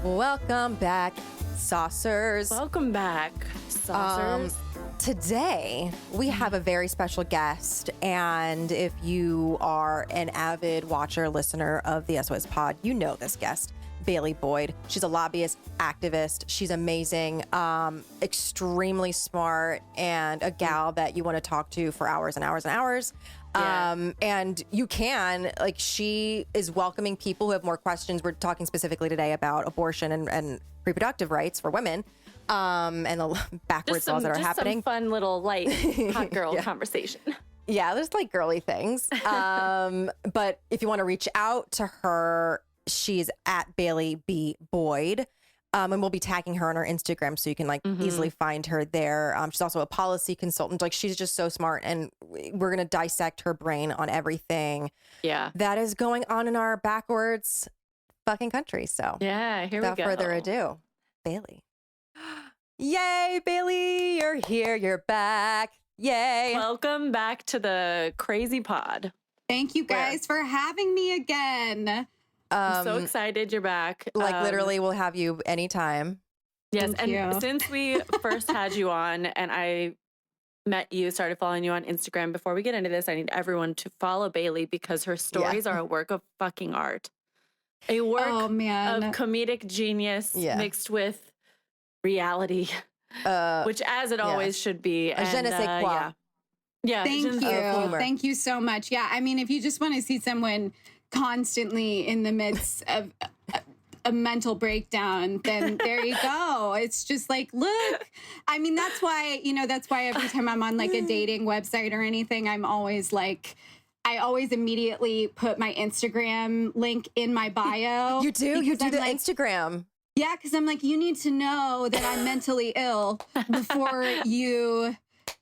Welcome back, saucers. Welcome back, saucers. Today, we have a very special guest, and if you are an avid watcher, listener of the SOS Pod, you know this guest, Bailey Boyd. She's a lobbyist, activist. She's amazing, extremely smart, and a gal that you want to talk to for hours and hours and hours. Yeah. And you can, like, she is welcoming people who have more questions. We're talking specifically today about abortion and reproductive rights for women, and the backwards laws that are happening. Some fun little light hot girl conversation. Yeah, there's like girly things. But if you want to reach out to her, she's at Bailey B. Boyd. And we'll be tagging her on her Instagram so you can easily find her there. She's also a policy consultant. Like, she's just so smart, and we're going to dissect her brain on everything that is going on in our backwards fucking country. So yeah, here we go. Without further ado, Bailey. Yay, Bailey, you're here. You're back. Yay. Welcome back to the crazy pod. Thank you guys for having me again. I'm so excited you're back. Literally, we'll have you anytime. Yes, Thank you. Since we first had you on and I met you, started following you on Instagram, before we get into this, I need everyone to follow Bailey because her stories are a work of fucking art. A work of comedic genius mixed with reality, which as it always should be. Je ne sais quoi. Yeah. Thank you. Thank you so much. Yeah, I mean, if you just want to see someone constantly in the midst of a mental breakdown, then there you go. It's just like, look, I mean, that's why every time I'm on like a dating website or anything, I'm always like, I always immediately put my Instagram link in my bio. You do? You do I'm the like, Instagram. Yeah, because I'm like, you need to know that I'm mentally ill before you...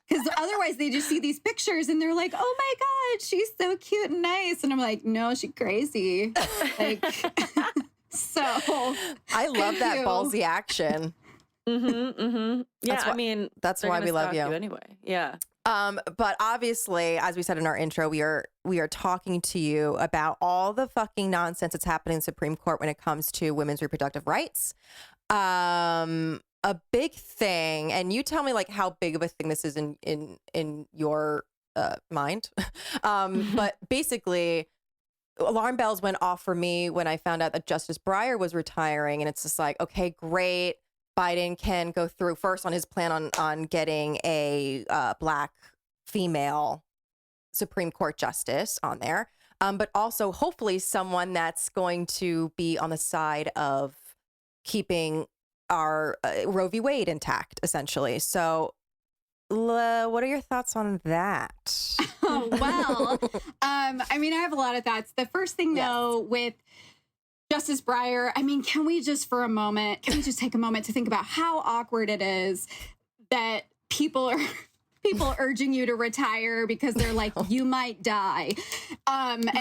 Because otherwise they just see these pictures and they're like, oh my God, she's so cute and nice. And I'm like, no, she's crazy. Like, so. I love that ballsy action. Yeah, that's why we love you. Anyway. Yeah. But obviously, as we said in our intro, we are talking to you about all the fucking nonsense that's happening in the Supreme Court when it comes to women's reproductive rights. A big thing, and you tell me like how big of a thing this is in your mind. But basically, alarm bells went off for me when I found out that Justice Breyer was retiring, and it's just like, okay, great. Biden can go through first on his plan on getting a black female Supreme Court justice on there, but also hopefully someone that's going to be on the side of keeping our Roe v. Wade intact, essentially. So what are your thoughts on that? Oh, well, I mean, I have a lot of thoughts. The first thing, though, with Justice Breyer, I mean, can we just take a moment to think about how awkward it is that people are urging you to retire because they're like, you might die.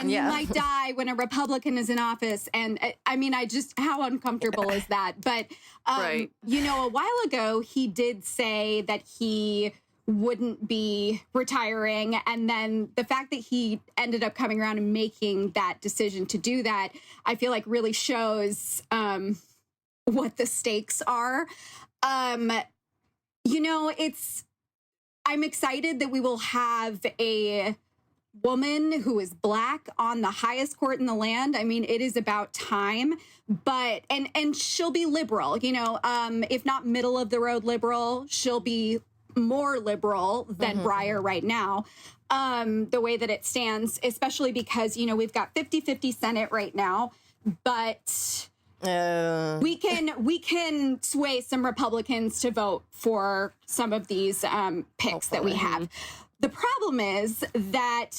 You might die when a Republican is in office. And I mean, how uncomfortable is that? But, right. A while ago, he did say that he wouldn't be retiring. And then the fact that he ended up coming around and making that decision to do that, I feel like really shows what the stakes are. I'm excited that we will have a woman who is black on the highest court in the land. I mean, it is about time, but, and she'll be liberal, if not middle of the road liberal, she'll be more liberal than Breyer right now, the way that it stands, especially because, we've got 50-50 Senate right now, but we can sway some Republicans to vote for some of these picks that we have. The problem is that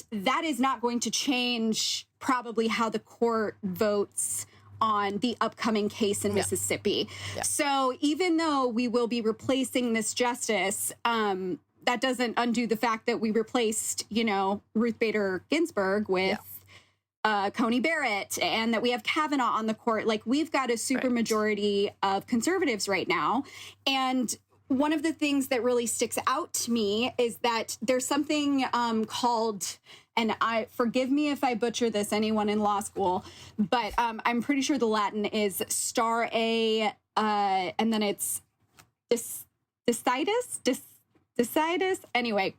is not going to change probably how the court votes on the upcoming case in Mississippi. Yeah. So even though we will be replacing this justice, that doesn't undo the fact that we replaced, Ruth Bader Ginsburg with Coney Barrett, and that we have Kavanaugh on the court. Like, we've got a super majority of conservatives right now. And one of the things that really sticks out to me is that there's something called, and forgive me if I butcher this, anyone in law school, but I'm pretty sure the Latin is stare, and then it's decitus. Anyway,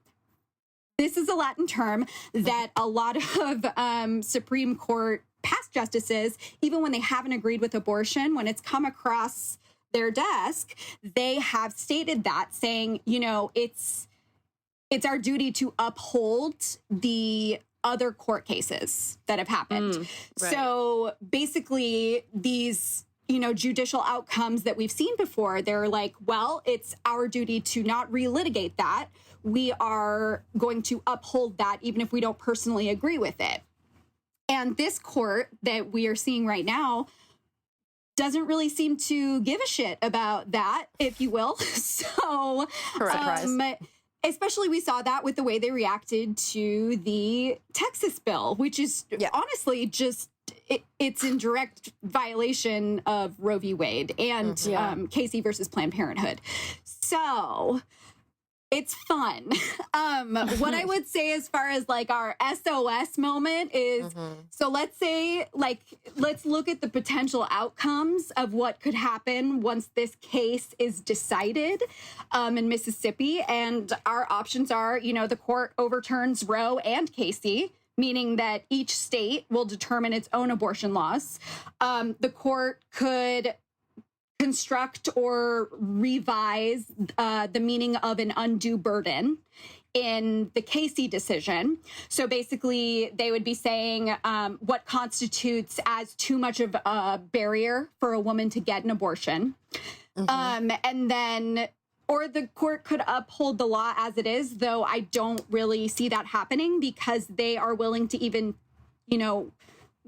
this is a Latin term that a lot of Supreme Court past justices, even when they haven't agreed with abortion, when it's come across their desk, they have stated that, saying, you know, it's our duty to uphold the other court cases that have happened. Right. So basically these, you know, judicial outcomes that we've seen before, they're like, well, it's our duty to not relitigate that. We are going to uphold that even if we don't personally agree with it. And this court that we are seeing right now doesn't really seem to give a shit about that, if you will. So, especially we saw that with the way they reacted to the Texas bill, which is honestly just, it's in direct violation of Roe v. Wade and Casey versus Planned Parenthood. So it's fun. What I would say as far as like our SOS moment is, so let's say, like, let's look at the potential outcomes of what could happen once this case is decided in Mississippi. And our options are, you know, the court overturns Roe and Casey, meaning that each state will determine its own abortion laws. The court could construct or revise the meaning of an undue burden in the Casey decision. So basically, they would be saying what constitutes as too much of a barrier for a woman to get an abortion. And then, or the court could uphold the law as it is, though I don't really see that happening because they are willing to even, you know,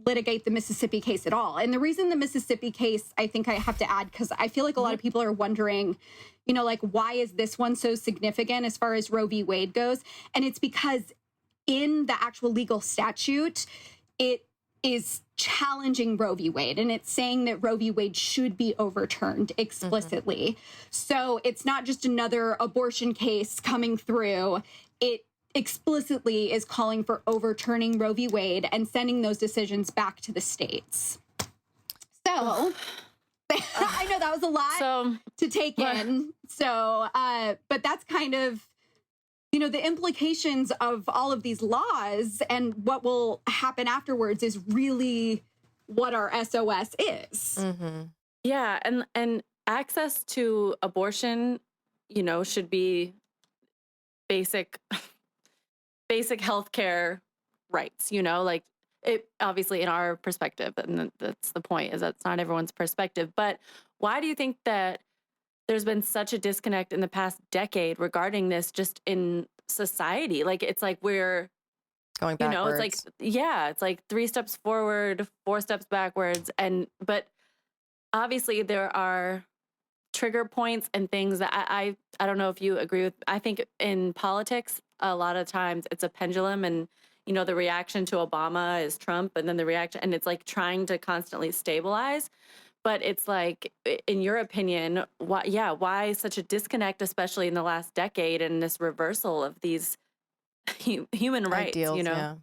litigate the Mississippi case at all. And the reason the Mississippi case, I think I have to add, because I feel like a lot of people are wondering, you know, like, why is this one so significant as far as Roe v. Wade goes? And it's because in the actual legal statute, it is challenging Roe v. Wade, and it's saying that Roe v. Wade should be overturned explicitly. So it's not just another abortion case coming through. It explicitly is calling for overturning Roe v. Wade and sending those decisions back to the states. So I know that was a lot to take in. So, but that's kind of, you know, the implications of all of these laws and what will happen afterwards is really what our SOS is. Yeah. And access to abortion, you know, should be basic healthcare rights, you know, like it obviously in our perspective, and that's the point, is that's not everyone's perspective. But why do you think that there's been such a disconnect in the past decade regarding this just in society? Like, it's like we're going backwards. You know, it's like, it's like 3 steps forward, 4 steps backwards. But obviously there are trigger points and things that I don't know if you agree with. I think in politics, a lot of times it's a pendulum, and, you know, the reaction to Obama is Trump, and then the reaction, and it's like trying to constantly stabilize. But it's like, in your opinion, why such a disconnect, especially in the last decade, and this reversal of these human rights, ideals, you know?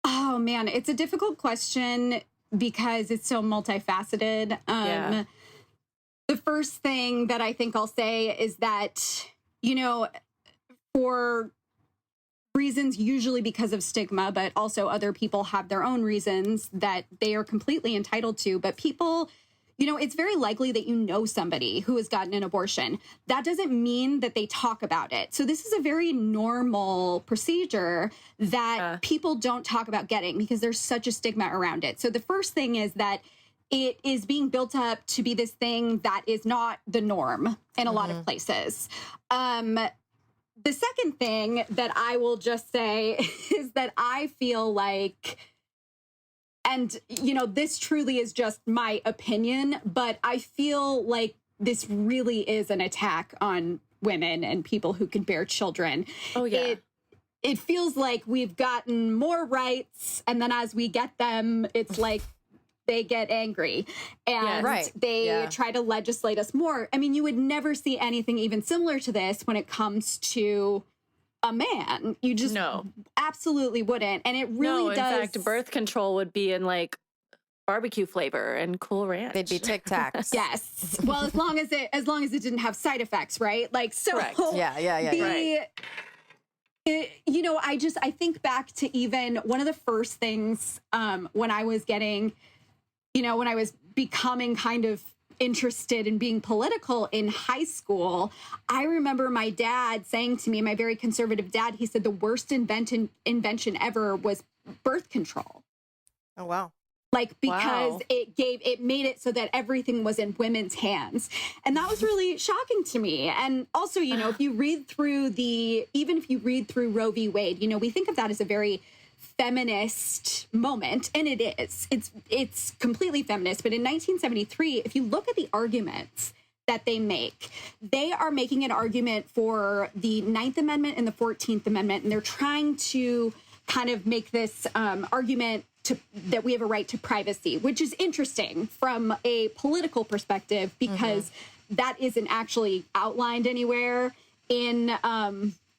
Oh man, it's a difficult question because it's so multifaceted. The first thing that I think I'll say is that, you know, for reasons usually because of stigma, but also other people have their own reasons that they are completely entitled to. But people, you know, it's very likely that you know somebody who has gotten an abortion. That doesn't mean that they talk about it. So this is a very normal procedure that people don't talk about getting because there's such a stigma around it. So the first thing is that it is being built up to be this thing that is not the norm in a lot of places. The second thing that I will just say is that I feel like, and, you know, this truly is just my opinion, but I feel like this really is an attack on women and people who can bear children. Oh, yeah. It feels like we've gotten more rights, and then as we get them, it's like they get angry and they try to legislate us more. I mean, you would never see anything even similar to this when it comes to a man. You just absolutely wouldn't. And it really does. In fact, birth control would be in like barbecue flavor and Cool Ranch. They'd be Tic Tacs. Yes. Well, as long as it didn't have side effects, right? Like, so you know, I think back to even one of the first things when I was getting, you know, when I was becoming kind of interested in being political in high school, I remember my dad saying to me, my very conservative dad, he said the worst invention ever was birth control. Oh, wow. Like, because it made it so that everything was in women's hands. And that was really shocking to me. And also, you know, if you read through Roe v. Wade, you know, we think of that as a very feminist moment, and it is. It's completely feminist. But in 1973, if you look at the arguments that they are making an argument for the 9th Amendment and the 14th Amendment, and they're trying to kind of make this argument that we have a right to privacy, which is interesting from a political perspective because that isn't actually outlined anywhere in,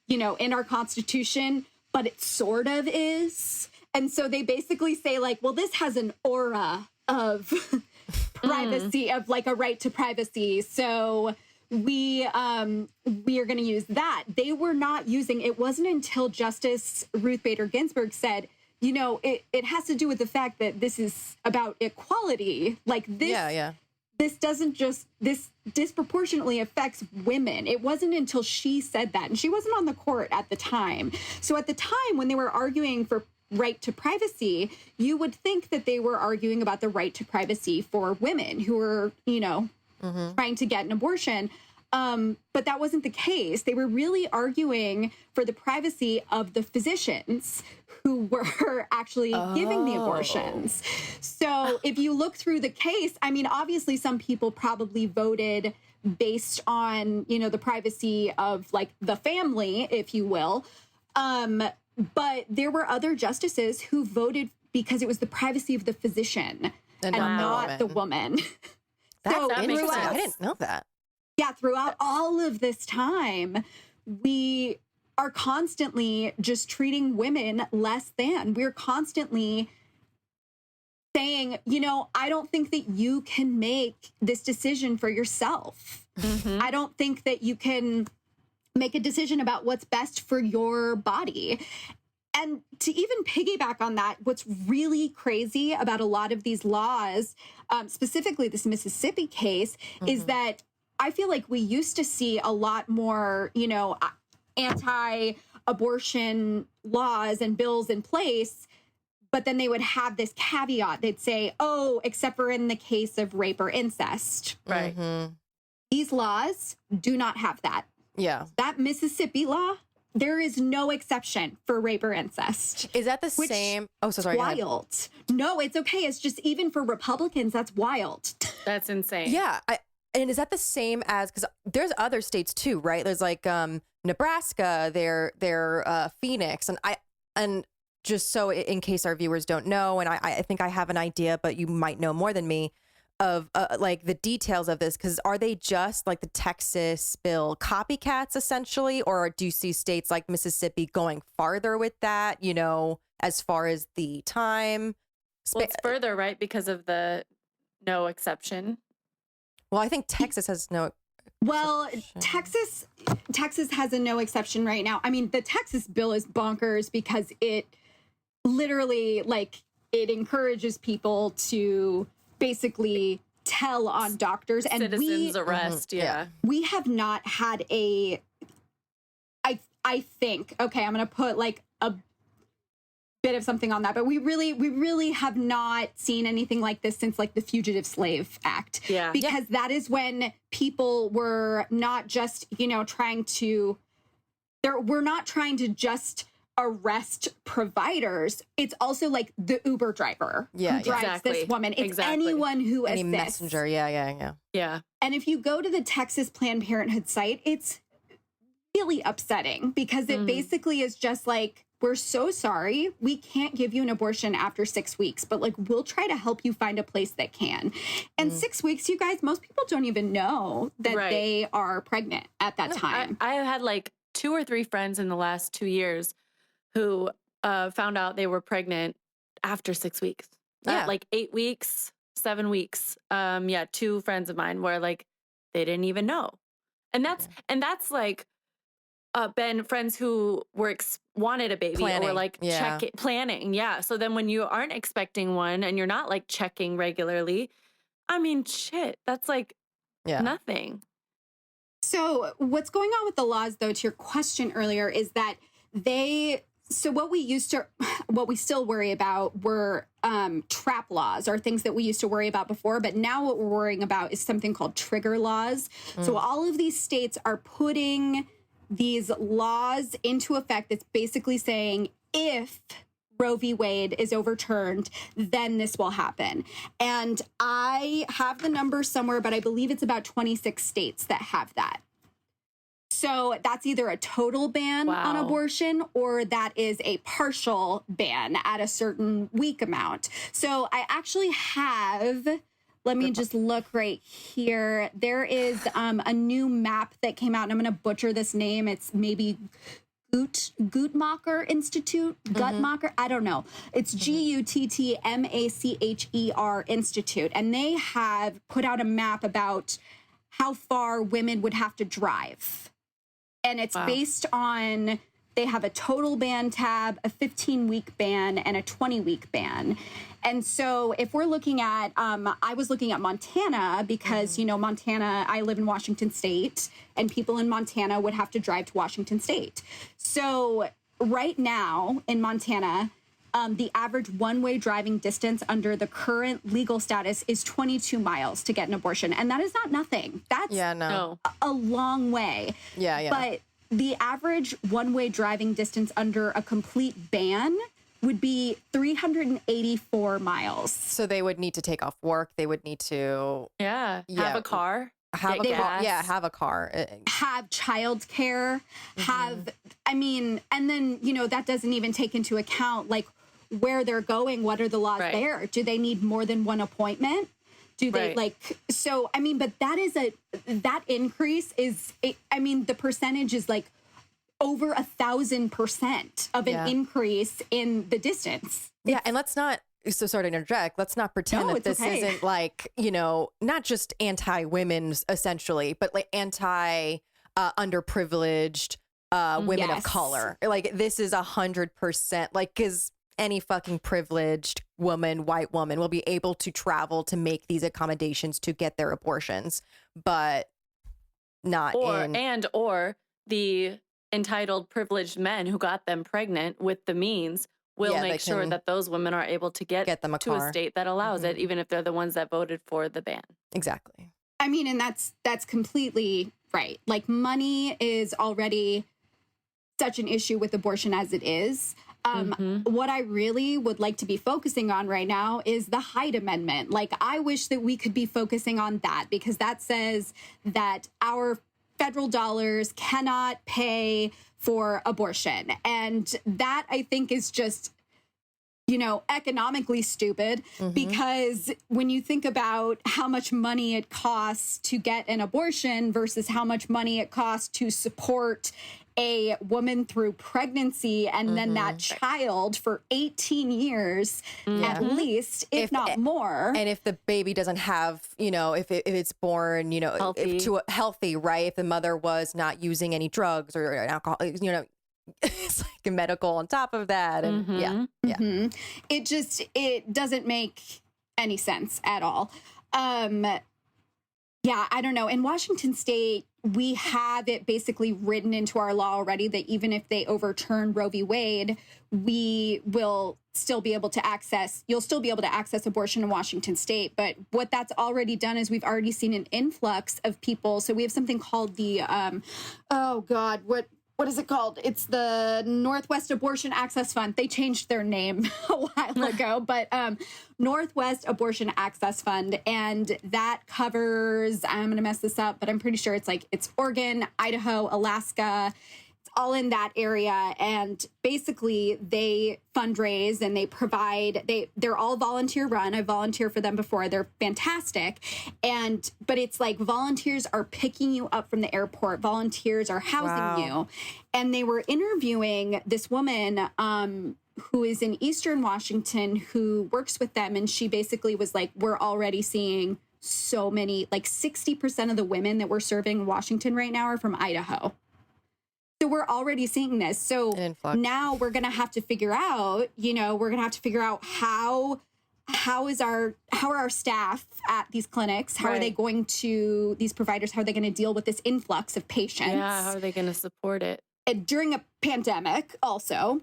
you know, in our Constitution, but it sort of is. And so they basically say like, well, this has an aura of privacy, of like a right to privacy. So we are going to use that. They were not using, it wasn't until Justice Ruth Bader Ginsburg said, you know, it has to do with the fact that this is about equality. Like this, this doesn't just, this disproportionately affects women. It wasn't until she said that, and she wasn't on the court at the time. So at the time when they were arguing for right to privacy, you would think that they were arguing about the right to privacy for women who were, you know, trying to get an abortion. But that wasn't the case. They were really arguing for the privacy of the physicians who were actually giving the abortions. So if you look through the case, I mean, obviously some people probably voted based on, you know, the privacy of like the family, if you will. But there were other justices who voted because it was the privacy of the physician and not the woman. That's interesting. I didn't know that. Yeah, throughout all of this time, we are constantly just treating women less than. We're constantly saying, you know, I don't think that you can make this decision for yourself. I don't think that you can make a decision about what's best for your body. And to even piggyback on that, what's really crazy about a lot of these laws, specifically this Mississippi case, is that I feel like we used to see a lot more, you know, anti-abortion laws and bills in place, but then they would have this caveat. They'd say, oh, except for in the case of rape or incest. Right. These laws do not have that. Yeah. That Mississippi law, there is no exception for rape or incest. Is that the same? Oh, so sorry. Wild. No, it's okay. It's just even for Republicans, that's wild. That's insane. Yeah. And is that the same as, because there's other states too, right? There's like Nebraska, they're Phoenix, and just so in case our viewers don't know, and I think I have an idea, but you might know more than me of like the details of this, because are they just like the Texas bill copycats essentially, or do you see states like Mississippi going farther with that, you know, as far as the time? Well, it's further, right? Because of the no exception. Well, I think Texas has no. Well, Texas has a no exception right now. I mean, the Texas bill is bonkers because it literally, like, it encourages people to basically tell on doctors and citizens arrest. Yeah. We have not had I think, okay, I'm going to put like a bit of something on that, but we really have not seen anything like this since like the Fugitive Slave Act. Yeah. Because that is when people were not just, you know, we're not trying to just arrest providers. It's also like the Uber driver who drives this woman. It's anyone who assists. Any messenger. Yeah. And if you go to the Texas Planned Parenthood site, it's really upsetting because it basically is just like we're so sorry. We can't give you an abortion after 6 weeks, but like, we'll try to help you find a place that can. And 6 weeks, you guys, most people don't even know that they are pregnant at that time. I have had like 2 or 3 friends in the last 2 years who found out they were pregnant after 6 weeks. Like 8 weeks, 7 weeks. 2 friends of mine were like, they didn't even know. And that's like, been friends who were wanted a baby or like planning. Yeah. So then when you aren't expecting one and you're not like checking regularly, I mean, shit, that's like nothing. So what's going on with the laws, though, to your question earlier, is that what we still worry about were trap laws, or things that we used to worry about before. But now what we're worrying about is something called trigger laws. So all of these states are putting these laws into effect that's basically saying, if Roe v. Wade is overturned, then this will happen. And I have the number somewhere, but I believe it's about 26 states that have that. So that's either a total ban on abortion, or that is a partial ban at a certain week amount. So I actually have, let me just look right here. There is a new map that came out, and I'm going to butcher this name. It's maybe Guttmacher Institute, Guttmacher, I don't know. It's Guttmacher Institute. And they have put out a map about how far women would have to drive. And it's based on, they have a total ban tab, a 15-week ban, and a 20-week ban. And so if we're looking at, I was looking at Montana because, Montana, I live in Washington State, and people in Montana would have to drive to Washington State. So right now in Montana, the average one-way driving distance under the current legal status is 22 miles to get an abortion. And that is not nothing. That's a long way. But the average one-way driving distance under a complete ban would be 384 miles. So they would need to take off work. They would need to have a car. Have a car. Have childcare. And then, that doesn't even take into account like where they're going. What are the laws there? Do they need more than one appointment? Do they but that increase is, the percentage is like over 1,000% of an increase in the distance. And let's not, so sorry to interject, let's not pretend that this isn't like, not just anti-women essentially, but like anti-underprivileged women of color. Like this is 100%, like, because any fucking privileged woman, white woman, will be able to travel to make these accommodations to get their abortions, but not or the entitled privileged men who got them pregnant with the means will make sure that those women are able to get them to a state that allows it, even if they're the ones that voted for the ban. Exactly. And that's completely right. Like, money is already such an issue with abortion as it is. What I really would like to be focusing on right now is the Hyde Amendment. Like, I wish that we could be focusing on that, because that says that our federal dollars cannot pay for abortion. And that, I think, is just, economically stupid, because when you think about how much money it costs to get an abortion versus how much money it costs to support a woman through pregnancy and then that child for 18 years at least, if not more. And if the baby doesn't have, if it's born, healthy, right? If the mother was not using any drugs or alcohol, it's like a medical on top of that. And it doesn't make any sense at all. I don't know. In Washington State, we have it basically written into our law already that even if they overturn Roe v. Wade, you'll still be able to access abortion in Washington State. But what that's already done is we've already seen an influx of people. So we have something called the, what is it called? It's the Northwest Abortion Access Fund. They changed their name a while ago, but Northwest Abortion Access Fund. And that covers, I'm going to mess this up, but I'm pretty sure it's Oregon, Idaho, Alaska. It's all in that area. And basically they fundraise and they provide, they're all volunteer run. I volunteered for them before. They're fantastic. But it's like volunteers are picking you up from the airport. Volunteers are housing you. And they were interviewing this woman, who is in Eastern Washington, who works with them. And she basically was like, we're already seeing so many, like 60% of the women that we're serving in Washington right now are from Idaho. So we're already seeing this. So now we're going to have to figure out, how are our staff at these clinics? How are they going to, these providers, how are they going to deal with this influx of patients? Yeah, how are they going to support it? And during a pandemic also.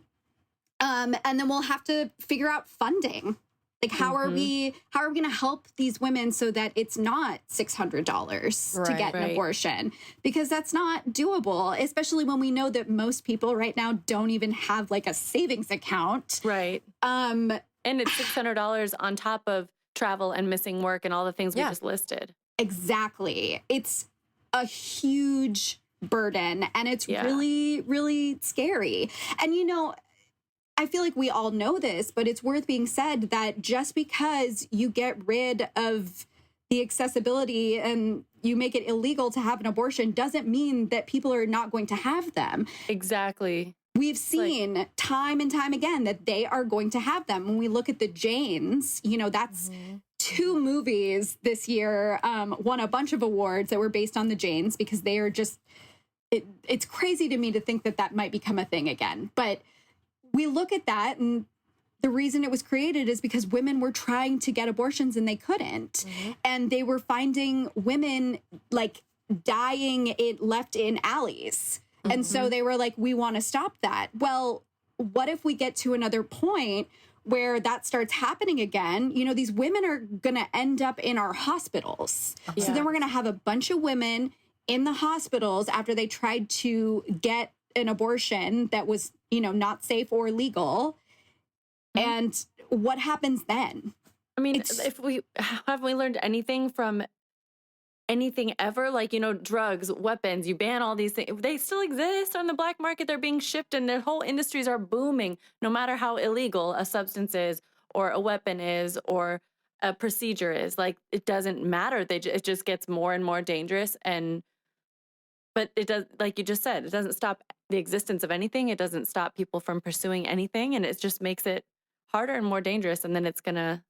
And then we'll have to figure out funding. Like, how are we going to help these women so that it's not $600 to get an abortion? Because that's not doable, especially when we know that most people right now don't even have like a savings account. Right. And it's $600 on top of travel and missing work and all the things we just listed. Exactly. It's a huge burden, and it's really, really scary. And, I feel like we all know this, but it's worth being said that just because you get rid of the accessibility and you make it illegal to have an abortion doesn't mean that people are not going to have them. Exactly. We've seen time and time again that they are going to have them. When we look at the Janes, that's 2 movies this year won a bunch of awards that were based on the Janes, because they are just, it's crazy to me to think that that might become a thing again. But we look at that, and the reason it was created is because women were trying to get abortions and they couldn't. And they were finding women like dying left in alleys. And so they were like, we want to stop that. Well, what if we get to another point where that starts happening again? These women are going to end up in our hospitals. So then we're going to have a bunch of women in the hospitals after they tried to get an abortion that was, not safe or legal. And what happens then? I mean, have we learned anything from anything ever? Like, drugs, weapons, you ban all these things. They still exist on the black market. They're being shipped, and their whole industries are booming, no matter how illegal a substance is or a weapon is or a procedure is. Like, it doesn't matter. It just gets more and more dangerous. But it does, like you just said, it doesn't stop the existence of anything. It doesn't stop people from pursuing anything. And it just makes it harder and more dangerous. And then it's gonna,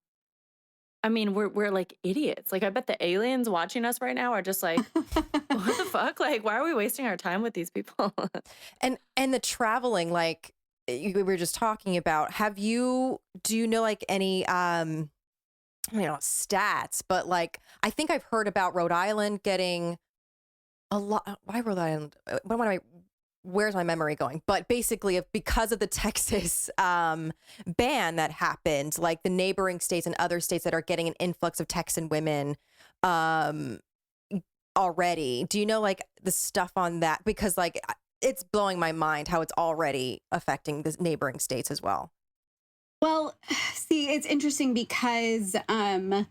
we're like idiots. Like, I bet the aliens watching us right now are just like, what the fuck? Like, why are we wasting our time with these people? And the traveling, like we were just talking about, do you know like any, stats, but like, I think I've heard about Rhode Island getting a lot. Why Rhode Island? Where's my memory going? But basically, because of the Texas ban that happened, like the neighboring states and other states that are getting an influx of Texan women already. Do you know like the stuff on that? Because like it's blowing my mind how it's already affecting the neighboring states as well. Well, see, it's interesting because I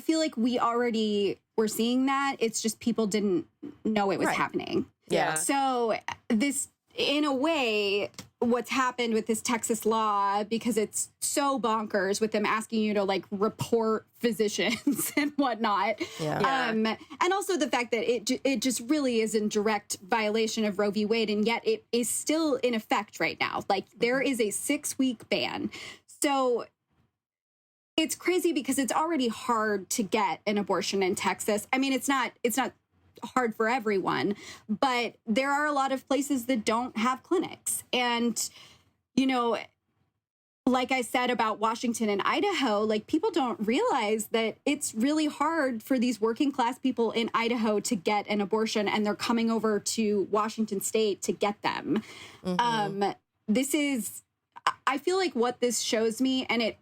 feel like we already were seeing that. It's just people didn't know it was happening. Yeah. So this, in a way, what's happened with this Texas law, because it's so bonkers with them asking you to like report physicians and whatnot. Yeah. And also the fact that it just really is in direct violation of Roe v. Wade. And yet it is still in effect right now. Like there is a 6-week ban. So it's crazy because it's already hard to get an abortion in Texas. I mean, it's not hard for everyone, but there are a lot of places that don't have clinics. And, like I said about Washington and Idaho, like people don't realize that it's really hard for these working class people in Idaho to get an abortion, and they're coming over to Washington State to get them. I feel like what this shows me, and it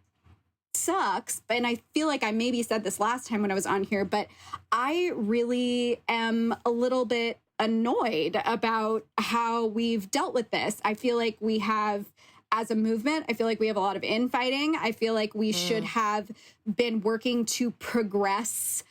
sucks, and I feel like I maybe said this last time when I was on here, but I really am a little bit annoyed about how we've dealt with this. I feel like we have, as a movement, I feel like we have a lot of infighting. I feel like we should have been working to progress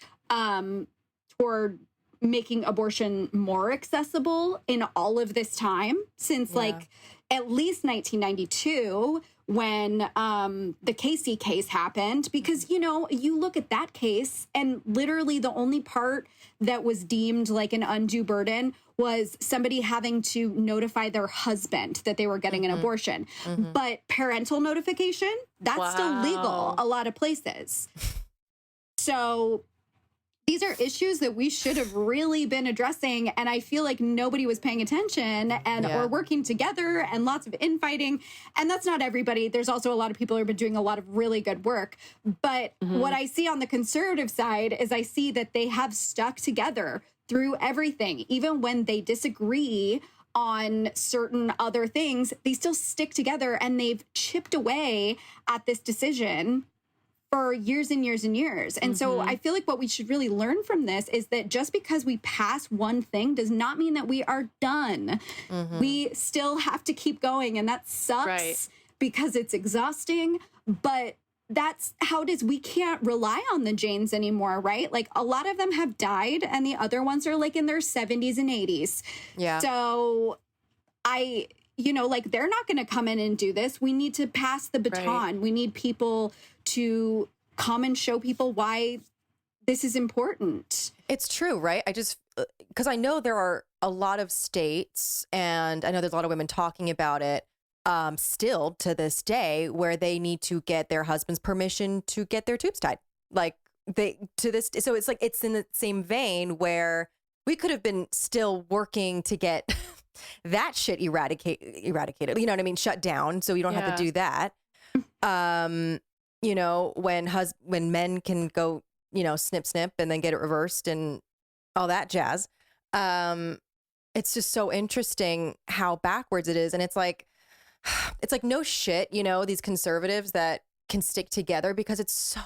toward making abortion more accessible in all of this time since like at least 1992 when the Casey case happened, because, you know, you look at that case and literally the only part that was deemed like an undue burden was somebody having to notify their husband that they were getting an abortion. But parental notification, that's still legal a lot of places. So these are issues that we should have really been addressing. And I feel like nobody was paying attention and or working together, and lots of infighting. And that's not everybody. There's also a lot of people who have been doing a lot of really good work. But what I see on the conservative side is I see that they have stuck together through everything. Even when they disagree on certain other things, they still stick together, and they've chipped away at this decision for years and years and years. And so I feel like what we should really learn from this is that just because we pass one thing does not mean that we are done. We still have to keep going, and that sucks because it's exhausting, but that's how it is. We can't rely on the Janes anymore, right? Like a lot of them have died, and the other ones are like in their 70s and 80s. Yeah. So you know, like they're not going to come in and do this. We need to pass the baton. We need people to come and show people why this is important. It's true, right? Because I know there are a lot of states, and I know there's a lot of women talking about it still to this day, where they need to get their husband's permission to get their tubes tied. Like so it's like, it's in the same vein where we could have been still working to get that shit eradicated, you know what I mean? Shut down. So you don't have to do that. You know, when men can go, you know, snip, snip, and then get it reversed and all that jazz. It's just so interesting how backwards it is. And it's like no shit, you know, these conservatives that can stick together, because it's so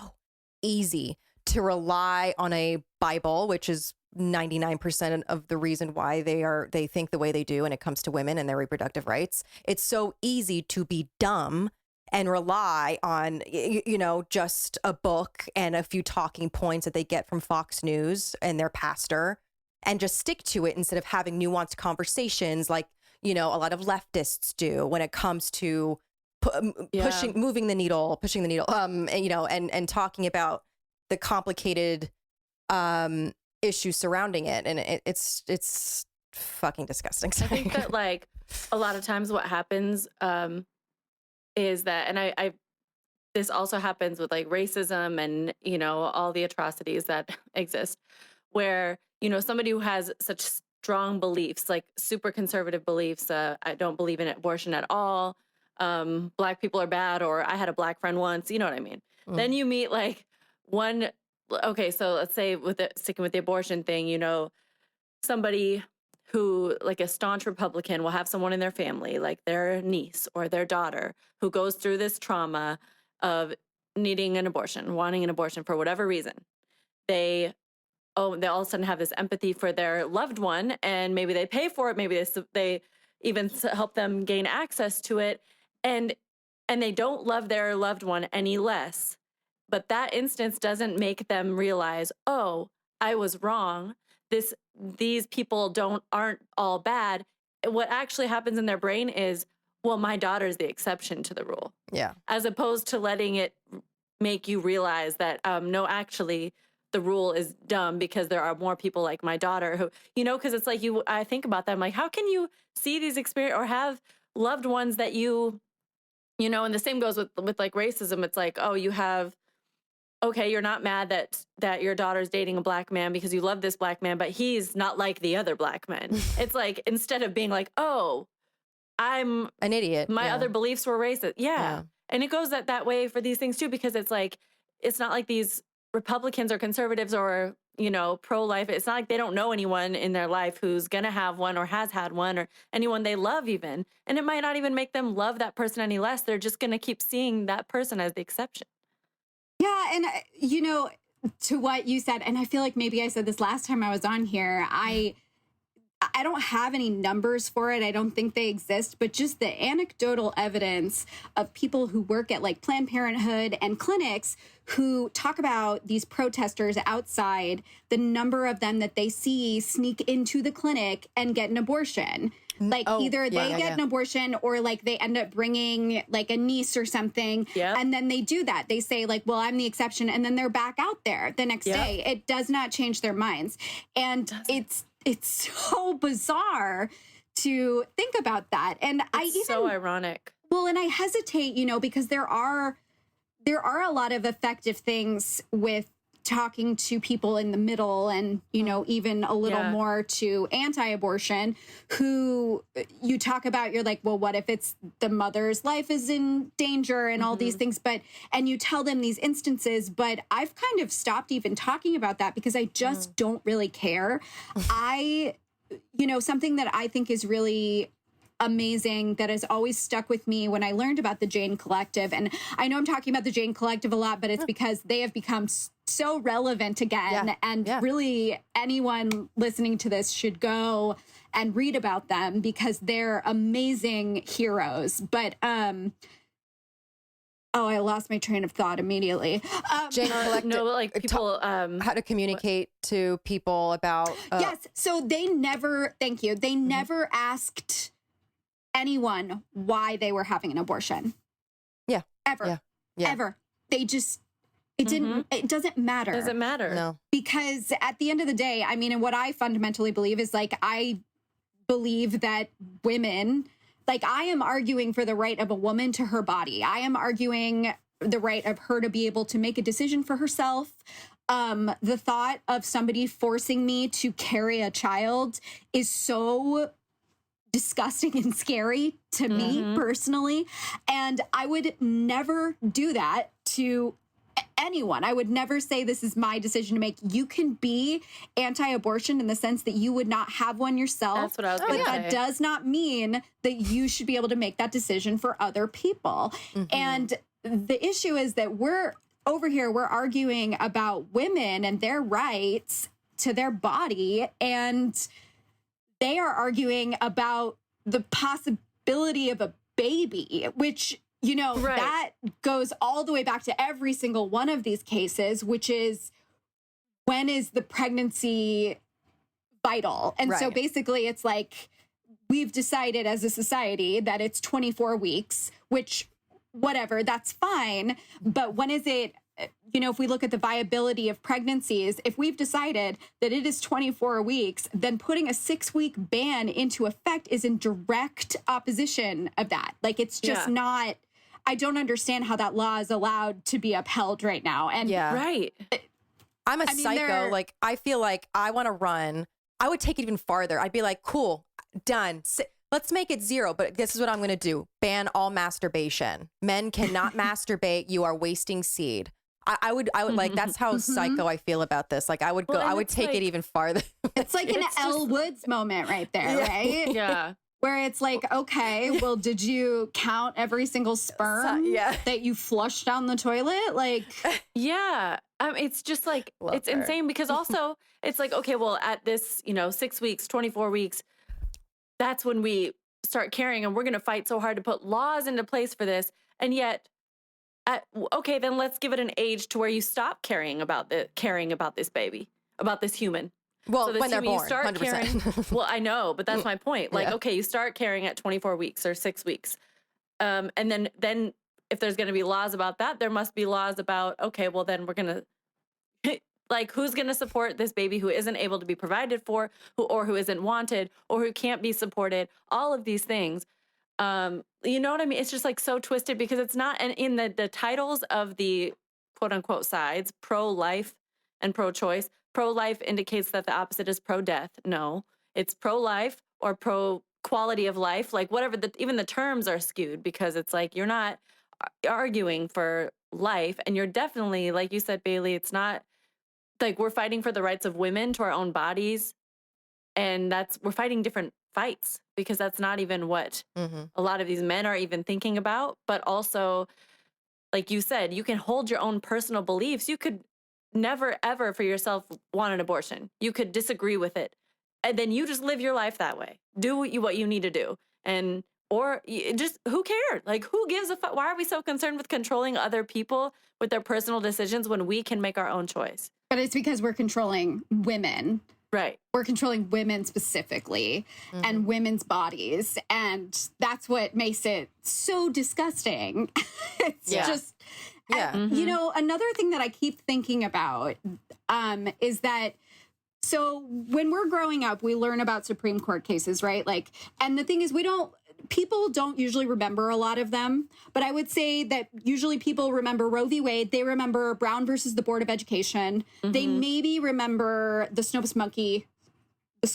easy to rely on a Bible, which is 99% of the reason why they think the way they do when it comes to women and their reproductive rights. It's so easy to be dumb and rely on, you know, just a book and a few talking points that they get from Fox News and their pastor, and just stick to it instead of having nuanced conversations like, you know, a lot of leftists do when it comes to pushing the needle, and, you know, and talking about the complicated issues surrounding it. And it's fucking disgusting. I think that like a lot of times what happens is that, and I this also happens with like racism and, you know, all the atrocities that exist, where, you know, somebody who has such strong beliefs, like super conservative beliefs, I don't believe in abortion at all, black people are bad, or I had a black friend once, you know what I mean? Then you meet like okay, so let's say sticking with the abortion thing, you know, somebody who, like a staunch Republican, will have someone in their family, like their niece or their daughter, who goes through this trauma of needing an abortion, wanting an abortion for whatever reason. They all of a sudden have this empathy for their loved one, and maybe they pay for it, maybe they even help them gain access to it, and they don't love their loved one any less. But that instance doesn't make them realize, oh, I was wrong. These people aren't all bad. What actually happens in their brain is, well, my daughter's the exception to the rule. Yeah. As opposed to letting it make you realize that, no, actually the rule is dumb because there are more people like my daughter who, you know, because it's like I think about them, like, how can you see these experiences or have loved ones that you know, and the same goes with like racism. It's like, oh, okay, you're not mad that your daughter's dating a black man because you love this black man, but he's not like the other black men. It's like, instead of being like, oh, I'm an idiot, my other beliefs were racist. Yeah. And it goes that way for these things too, because it's like, it's not like these Republicans or conservatives or, you know, pro-life. It's not like they don't know anyone in their life who's going to have one or has had one, or anyone they love even. And it might not even make them love that person any less. They're just going to keep seeing that person as the exception. Yeah. And, you know, to what you said, and I feel like maybe I said this last time I was on here, I I don't have any numbers for it. I don't think they exist, but just the anecdotal evidence of people who work at like Planned Parenthood and clinics who talk about these protesters outside, the number of them that they see sneak into the clinic and get an abortion. Like either they get an abortion or like they end up bringing like a niece or something. Yep. And then they do that. They say like, well, I'm the exception. And then they're back out there the next day. It does not change their minds. And it's so bizarre to think about that. And It's so ironic. Well, and I hesitate, you know, because there are a lot of effective things with talking to people in the middle and, you know, even a little more to anti-abortion who you talk about, you're like, well, what if it's the mother's life is in danger and all these things, and you tell them these instances, but I've kind of stopped even talking about that because I just don't really care. You know, something that I think is really amazing that has always stuck with me when I learned about the Jane Collective. And I know I'm talking about the Jane Collective a lot, but it's because they have become so relevant again. Really anyone listening to this should go and read about them because they're amazing heroes. But, I lost my train of thought immediately. Jane Collective. No, like people, how to communicate to people about. Yes. So they never, thank you. They never asked anyone why they were having an abortion. Yeah. Ever. Yeah. Ever. They just, it doesn't matter. Doesn't matter. No. Because at the end of the day, I mean, and what I fundamentally believe is like, I believe that women, like I am arguing for the right of a woman to her body. I am arguing the right of her to be able to make a decision for herself. The thought of somebody forcing me to carry a child is so disgusting and scary to me personally. And I would never do that to anyone. I would never say this is my decision to make. You can be anti-abortion in the sense that you would not have one yourself. That's what I was going to say. But that does not mean that you should be able to make that decision for other people. And the issue is that we're over here, we're arguing about women and their rights to their body, and they are arguing about the possibility of a baby, which, you know, that goes all the way back to every single one of these cases, which is when is the pregnancy vital? And so basically it's like we've decided as a society that it's 24 weeks, which whatever, that's fine. But when is it, you know, if we look at the viability of pregnancies, if we've decided that it is 24 weeks, then putting a 6-week ban into effect is in direct opposition of that. Like, it's just not, I don't understand how that law is allowed to be upheld right now. And I'm a psycho. Like, I feel like I want to run. I would take it even farther. I'd be like, cool, done. Let's make it 0, but this is what I'm going to do. Ban all masturbation. Men cannot masturbate. You are wasting seed. I would like, that's how psycho I feel about this. Like, I would go, I would take it even farther. It's like an Elle Woods moment right there, right? Yeah. Where it's like, okay, well, did you count every single sperm that you flushed down the toilet? Like, it's just like, it's insane because also it's like, okay, well, at this, 6 weeks, 24 weeks, that's when we start caring, and we're going to fight so hard to put laws into place for this. And yet, okay, then let's give it an age to where you stop caring about this baby, about this human. Well, so when they're born, you start 100%. caring. Well, I know, but that's my point. Like, okay, you start caring at 24 weeks or 6 weeks. And then if there's going to be laws about that, there must be laws about, okay, well, then we're going to, like, who's going to support this baby who isn't able to be provided for, who isn't wanted, or who can't be supported, all of these things. You know what I mean? It's just like so twisted because it's not, and in the titles of the quote unquote sides, pro-life and pro-choice, pro-life indicates that the opposite is pro-death. No, it's pro-life or pro-quality of life. Like whatever, even the terms are skewed because it's like you're not arguing for life, and you're definitely, like you said, Bailey, it's not like we're fighting for the rights of women to our own bodies, and we're fighting different fights because that's not even what a lot of these men are even thinking about. But also, like you said, you can hold your own personal beliefs. You could never, ever for yourself want an abortion. You could disagree with it. and then you just live your life that way. Do what you need to do. And or just who cares? Like, who gives a fuck? Why are we so concerned with controlling other people with their personal decisions when we can make our own choice? But it's because we're controlling women. Right. We're controlling women specifically and women's bodies. And that's what makes it so disgusting. It's just, you know, another thing that I keep thinking about is that, so when we're growing up, we learn about Supreme Court cases, right? Like, and the thing is, people don't usually remember a lot of them, but I would say that usually people remember Roe v. Wade. They remember Brown versus the Board of Education. They maybe remember the Scopes monkey. There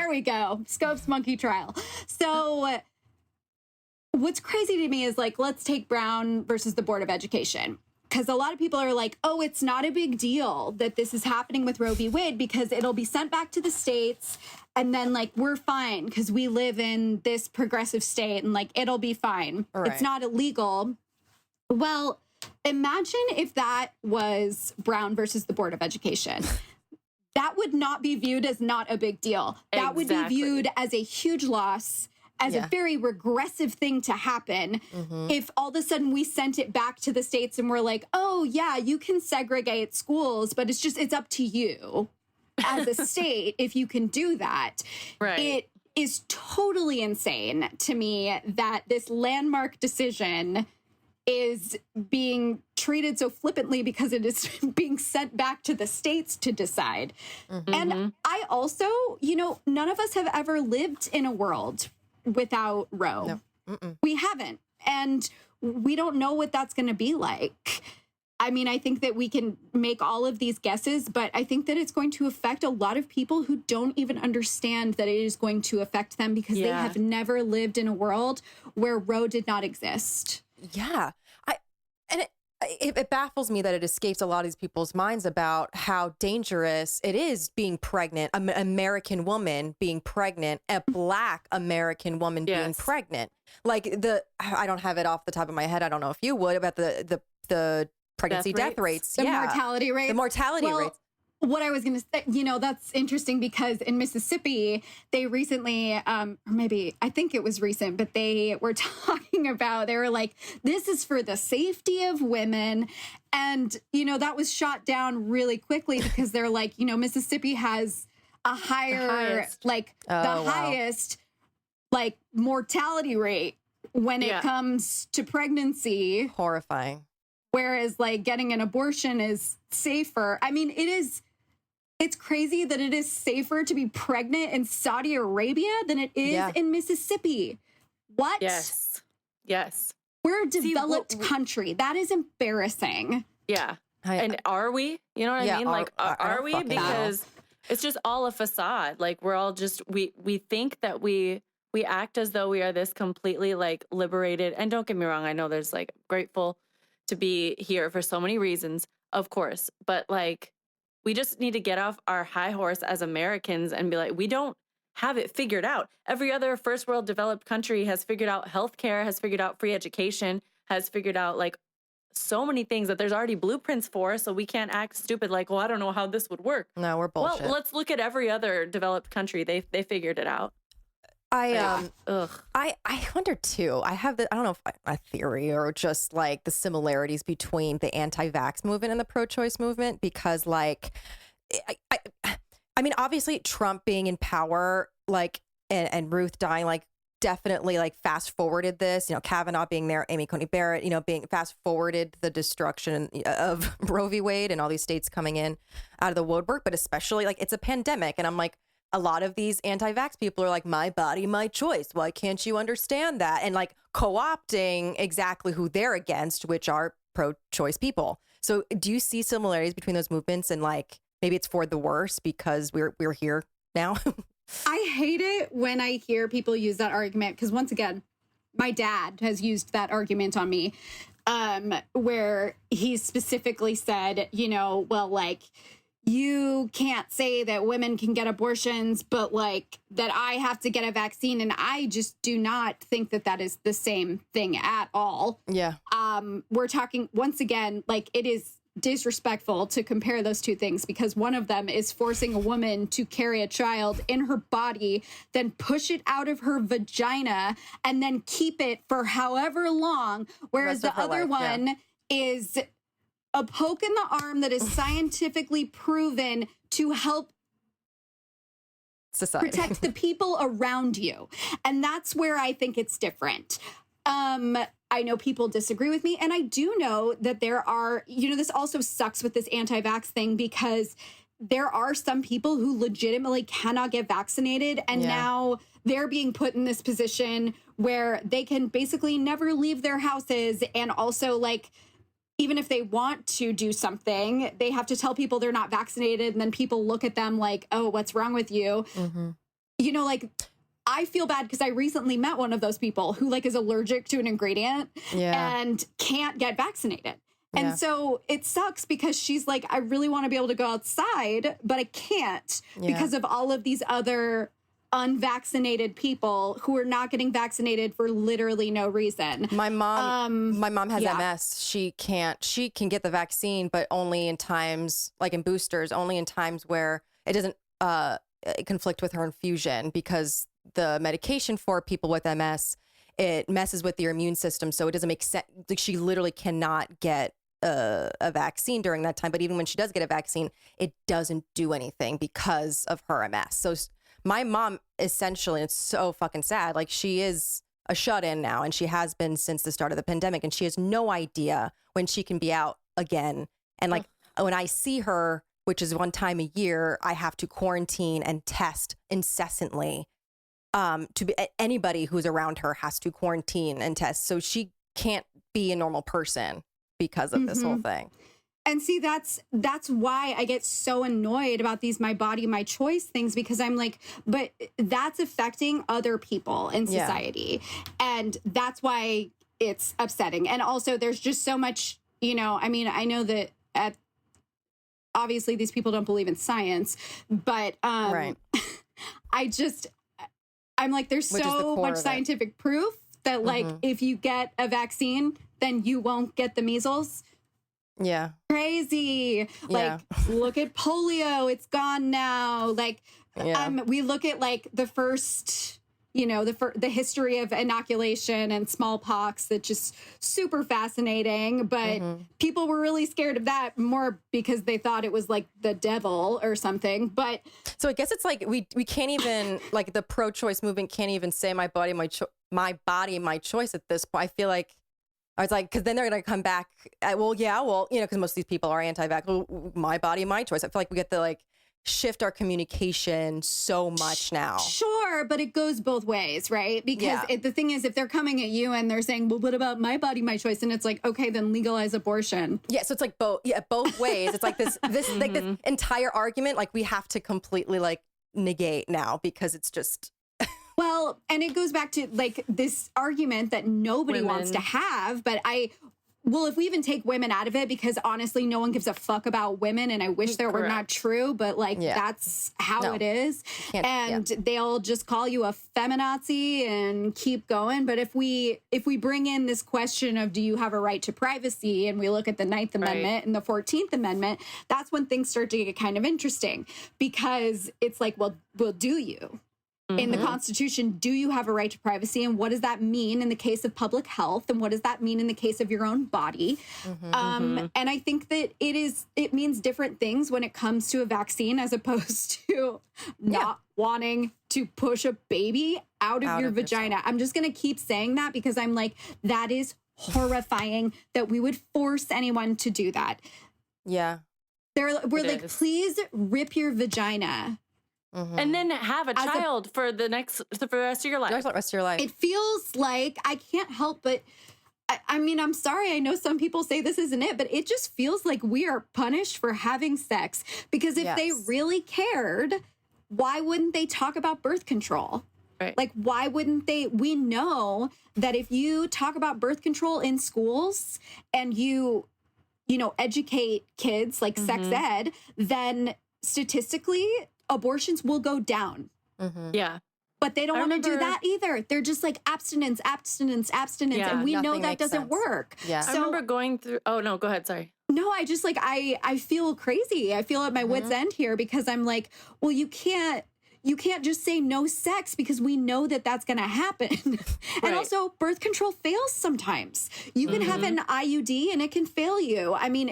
we go. Scopes monkey trial. So what's crazy to me is, like, let's take Brown versus the Board of Education. Because a lot of people are like, oh, it's not a big deal that this is happening with Roe v. Wade because it'll be sent back to the states and then, like, we're fine because we live in this progressive state and, like, it'll be fine. Right. It's not illegal. Well, imagine if that was Brown versus the Board of Education. That would not be viewed as not a big deal. That would be viewed as a huge loss, as a very regressive thing to happen. If all of a sudden we sent it back to the states and we're like, oh yeah, you can segregate schools, but it's up to you as a state if you can do that. Right. It is totally insane to me that this landmark decision is being treated so flippantly because it is being sent back to the states to decide. And I also, you know, none of us have ever lived in a world without Roe. No. We haven't. And we don't know what that's going to be like. I mean, I think that we can make all of these guesses, but I think that it's going to affect a lot of people who don't even understand that it is going to affect them because they have never lived in a world where Roe did not exist. Yeah. It baffles me that it escapes a lot of these people's minds about how dangerous it is being pregnant, an American woman being pregnant, a Black American woman being pregnant. Like I don't have it off the top of my head. I don't know if you would, about the pregnancy death rates. The mortality rates. The mortality rates. What I was going to say, you know, that's interesting because in Mississippi, they recently, or maybe, I think it was recent, but they were talking about, they were like, this is for the safety of women. And, you know, that was shot down really quickly because they're like, you know, Mississippi has a higher, highest, like, mortality rate when it comes to pregnancy. Horrifying. Whereas, like, getting an abortion is safer. I mean, it's crazy that it is safer to be pregnant in Saudi Arabia than it is in Mississippi. What? Yes. We're a developed country. That is embarrassing. Yeah. And are we? You know what I mean? Like, are we? Because it's just all a facade. Like, we're all just, we think that we act as though we are this completely, like, liberated. And don't get me wrong, I know there's, like, grateful to be here for so many reasons, of course. But, like, we just need to get off our high horse as Americans and be like, we don't have it figured out. Every other first world developed country has figured out healthcare, has figured out free education, has figured out, like, so many things that there's already blueprints for. So we can't act stupid like, well, I don't know how this would work. No, we're bullshit. Well, let's look at every other developed country. They figured it out. I wonder too. I have I don't know if a theory or just like the similarities between the anti-vax movement and the pro-choice movement, because, like, I mean, obviously Trump being in power, like, and Ruth dying, like, definitely, like, fast forwarded this. You know, Kavanaugh being there, Amy Coney Barrett, you know, being fast forwarded the destruction of Roe v. Wade and all these states coming in out of the woodwork. But especially, like, it's a pandemic, and I'm like, a lot of these anti-vax people are like, my body, my choice. Why can't you understand that? And, like, co-opting exactly who they're against, which are pro-choice people. So do you see similarities between those movements? And, like, maybe it's for the worse because we're here now. I hate it when I hear people use that argument because, once again, my dad has used that argument on me, where he specifically said, you know, well, like, you can't say that women can get abortions, but, like, that I have to get a vaccine. And I just do not think that that is the same thing at all. Yeah. We're talking, once again, like, it is disrespectful to compare those two things, because one of them is forcing a woman to carry a child in her body, then push it out of her vagina, and then keep it for however long, whereas the other one is a poke in the arm that is scientifically proven to help society, protect the people around you. And that's where I think it's different. I know people disagree with me, and I do know that there are, this also sucks with this anti-vax thing, because there are some people who legitimately cannot get vaccinated, and now they're being put in this position where they can basically never leave their houses, and also, like, even if they want to do something, they have to tell people they're not vaccinated, and then people look at them like, oh, what's wrong with you? Like, I feel bad because I recently met one of those people who, like, is allergic to an ingredient and can't get vaccinated. And so it sucks because she's like, I really want to be able to go outside, but I can't because of all of these other unvaccinated people who are not getting vaccinated for literally no reason. My mom has MS. She can get the vaccine, but only in times, like in boosters, only in times where it doesn't conflict with her infusion, because the medication for people with MS, it messes with your immune system. So it doesn't make sense. Like, she literally cannot get a vaccine during that time. But even when she does get a vaccine, it doesn't do anything because of her MS. So my mom, essentially, it's so fucking sad. Like, she is a shut-in now, and she has been since the start of the pandemic, and she has no idea when she can be out again. And like, when I see her, which is one time a year, I have to quarantine and test incessantly. Anybody who's around her has to quarantine and test. So she can't be a normal person because of this whole thing. And see, that's why I get so annoyed about these my body, my choice things, because I'm like, but that's affecting other people in society. And that's why it's upsetting. And also, there's just so much, I mean, I know that obviously these people don't believe in science, but I'm like, there's so much scientific proof that, like, if you get a vaccine, then you won't get the measles. Yeah. Crazy. Like, look at polio. It's gone now. Like, we look at, like, the first, the history of inoculation and smallpox. That's just super fascinating. But people were really scared of that more because they thought it was like the devil or something. But so I guess it's like we can't even, like, the pro-choice movement can't even say my body, my choice at this point. I feel like, I was like, because then they're going to come back. Because most of these people are anti-vax. Well, my body, my choice. I feel like we get to, like, shift our communication so much now. Sure, but it goes both ways, right? Because the thing is, if they're coming at you and they're saying, well, what about my body, my choice? And it's like, okay, then legalize abortion. Yeah, so it's like both ways. It's like this like this entire argument, like, we have to completely, like, negate now, because it's just... Well, and it goes back to, like, this argument that nobody wants to have, but if we even take women out of it, because honestly, no one gives a fuck about women, and I wish that were not true, but, like, that's how it is. And they'll just call you a feminazi and keep going. But if we bring in this question of, do you have a right to privacy, and we look at the 9th Amendment and the 14th Amendment, that's when things start to get kind of interesting, because it's like, well, do you? In the Constitution, do you have a right to privacy? And what does that mean in the case of public health? And what does that mean in the case of your own body? And I think that it means different things when it comes to a vaccine, as opposed to not wanting to push a baby out of your vagina. Yourself. I'm just going to keep saying that, because I'm like, that is horrifying that we would force anyone to do that. Yeah. We're like, please rip your vagina. And then have a child for the rest of your life. The rest of your life. It feels like, I can't help but, I mean, I'm sorry. I know some people say this isn't it, but it just feels like we are punished for having sex. Because if they really cared, why wouldn't they talk about birth control? Right. Like, why wouldn't they? We know that if you talk about birth control in schools and you educate kids, like sex ed, then statistically, abortions will go down. Yeah. But they don't want to do that either. They're just like abstinence. Yeah, and we know that doesn't sense. work. Yeah. I remember going through... Oh, no, go ahead. Sorry. No, I just like, I feel crazy. I feel at my wit's end here because I'm like, well, you can't just say no sex because we know that that's going to happen. And also birth control fails sometimes. You can have an IUD and it can fail you. I mean,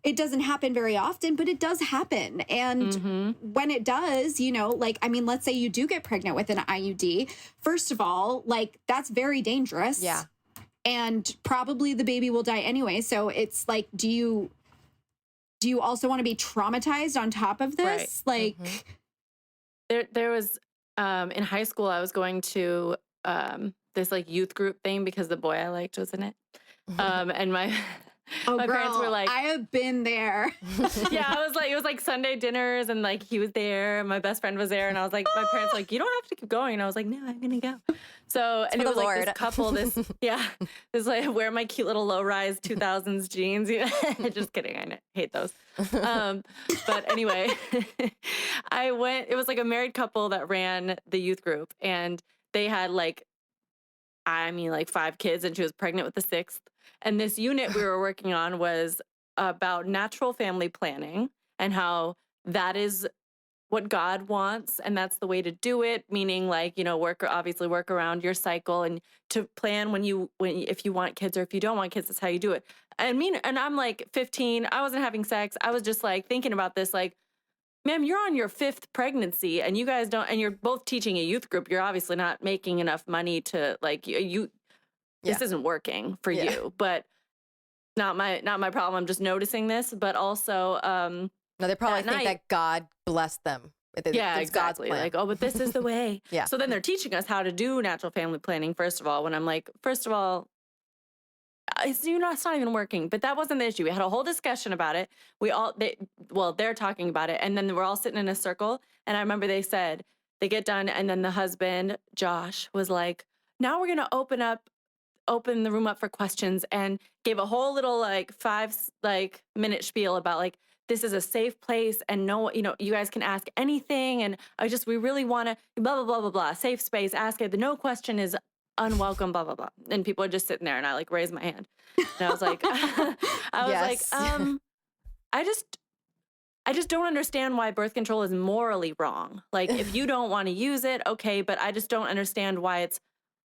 it doesn't happen very often, but it does happen. And when it does, you know, like, I mean, let's say you do get pregnant with an IUD. First of all, like, that's very dangerous. Yeah. And probably the baby will die anyway. So it's like, do you also want to be traumatized on top of this? Like, there was in high school, I was going to this like youth group thing because the boy I liked was in it. And my parents were like, I have been there. Yeah, I was like, it was like Sunday dinners and like he was there and my best friend was there and I was like, my parents were like, you don't have to keep going. And I was like, no, I'm gonna go. So, and it was like this couple, this like wear my cute little low rise 2000s jeans. Just kidding. I hate those. But anyway, it was like a married couple that ran the youth group and they had like 5 kids and she was pregnant with the 6th. And this unit we were working on was about natural family planning and how that is what God wants. And that's the way to do it. Meaning like, you know, work around your cycle and to plan if you want kids or if you don't want kids, that's how you do it. And I'm like 15, I wasn't having sex. I was just like thinking about this, like, ma'am, you're on your 5th pregnancy and you guys don't, and you're both teaching a youth group. You're obviously not making enough money to like this isn't working for you, but not my problem. I'm just noticing this, but also, no, they probably think that God blessed them. Yeah, exactly. Like, oh, but this is the way. Yeah. So then they're teaching us how to do natural family planning. First of all, when I'm like, it's not even working, but that wasn't the issue. We had a whole discussion about it. They're talking about it. And then we're all sitting in a circle. And I remember they said, they get done. And then the husband, Josh, was like, now we're going to open the room up for questions, and gave a whole little like 5-minute spiel about like, this is a safe place and no, you know, you guys can ask anything. And we really want to blah, blah, blah, blah, blah, safe space, ask it. The no question is unwelcome, blah, blah, blah. And people are just sitting there and I like raised my hand. And I was like, I just don't understand why birth control is morally wrong. Like if you don't want to use it, okay, but I just don't understand why it's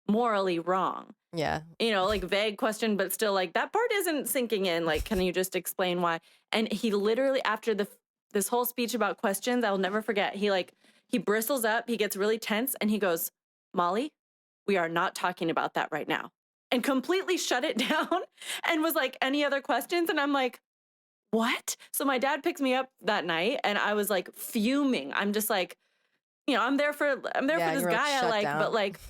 morally wrong. Yeah. You know, like vague question, but still like that part isn't sinking in. Like, can you just explain why? And he literally, after this whole speech about questions, I'll never forget. He bristles up, he gets really tense and he goes, Molly, we are not talking about that right now. And completely shut it down and was like, any other questions? And I'm like, what? So my dad picks me up that night and I was like fuming. I'm just like, you know, I'm there for this guy I like, but like,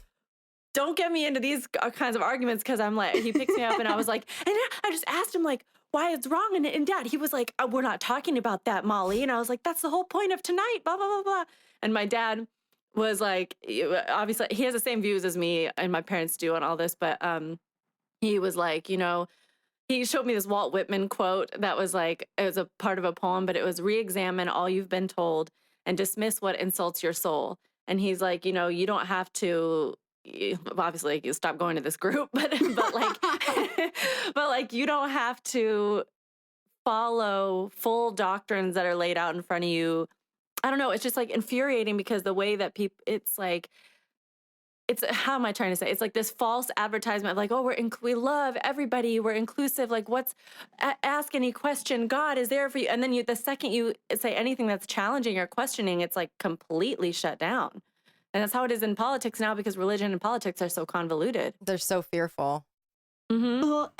don't get me into these kinds of arguments because I'm like, he picks me up and I was like, and I just asked him like, why it's wrong. And Dad, he was like, we're not talking about that, Molly. And I was like, that's the whole point of tonight, blah, blah, blah, blah. And my dad was like, obviously he has the same views as me and my parents do on all this. But he was like, you know, he showed me this Walt Whitman quote that was like, it was a part of a poem, but it was re-examine all you've been told and dismiss what insults your soul. And he's like, you know, you don't have to, obviously you stop going to this group, but like, but like you don't have to follow full doctrines that are laid out in front of you. I don't know. It's just like infuriating because the way that people, it's like, how am I trying to say? It's like this false advertisement of like, oh, we love everybody. We're inclusive. Like ask any question. God is there for you. And then the second you say anything that's challenging or questioning, it's like completely shut down. And that's how it is in politics now because religion and politics are so convoluted. They're so fearful. Well,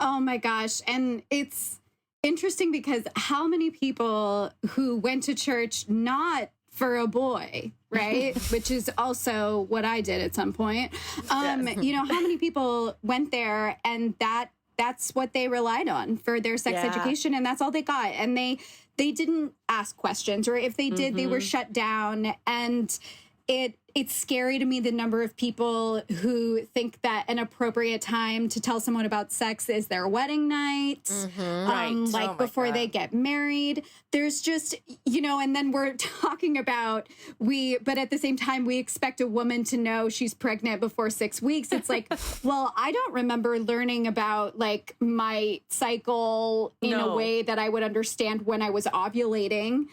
oh my gosh. And it's interesting because how many people who went to church not for a boy, right? Which is also what I did at some point. You know, how many people went there and that's what they relied on for their sex education and that's all they got. And they they didn't ask questions, or if they did, they were shut down. And it's scary to me, the number of people who think that an appropriate time to tell someone about sex is their wedding night, like before they get married. There's just, and then we're talking about but at the same time, we expect a woman to know she's pregnant before 6 weeks. It's like, well, I don't remember learning about like my cycle in a way that I would understand when I was ovulating,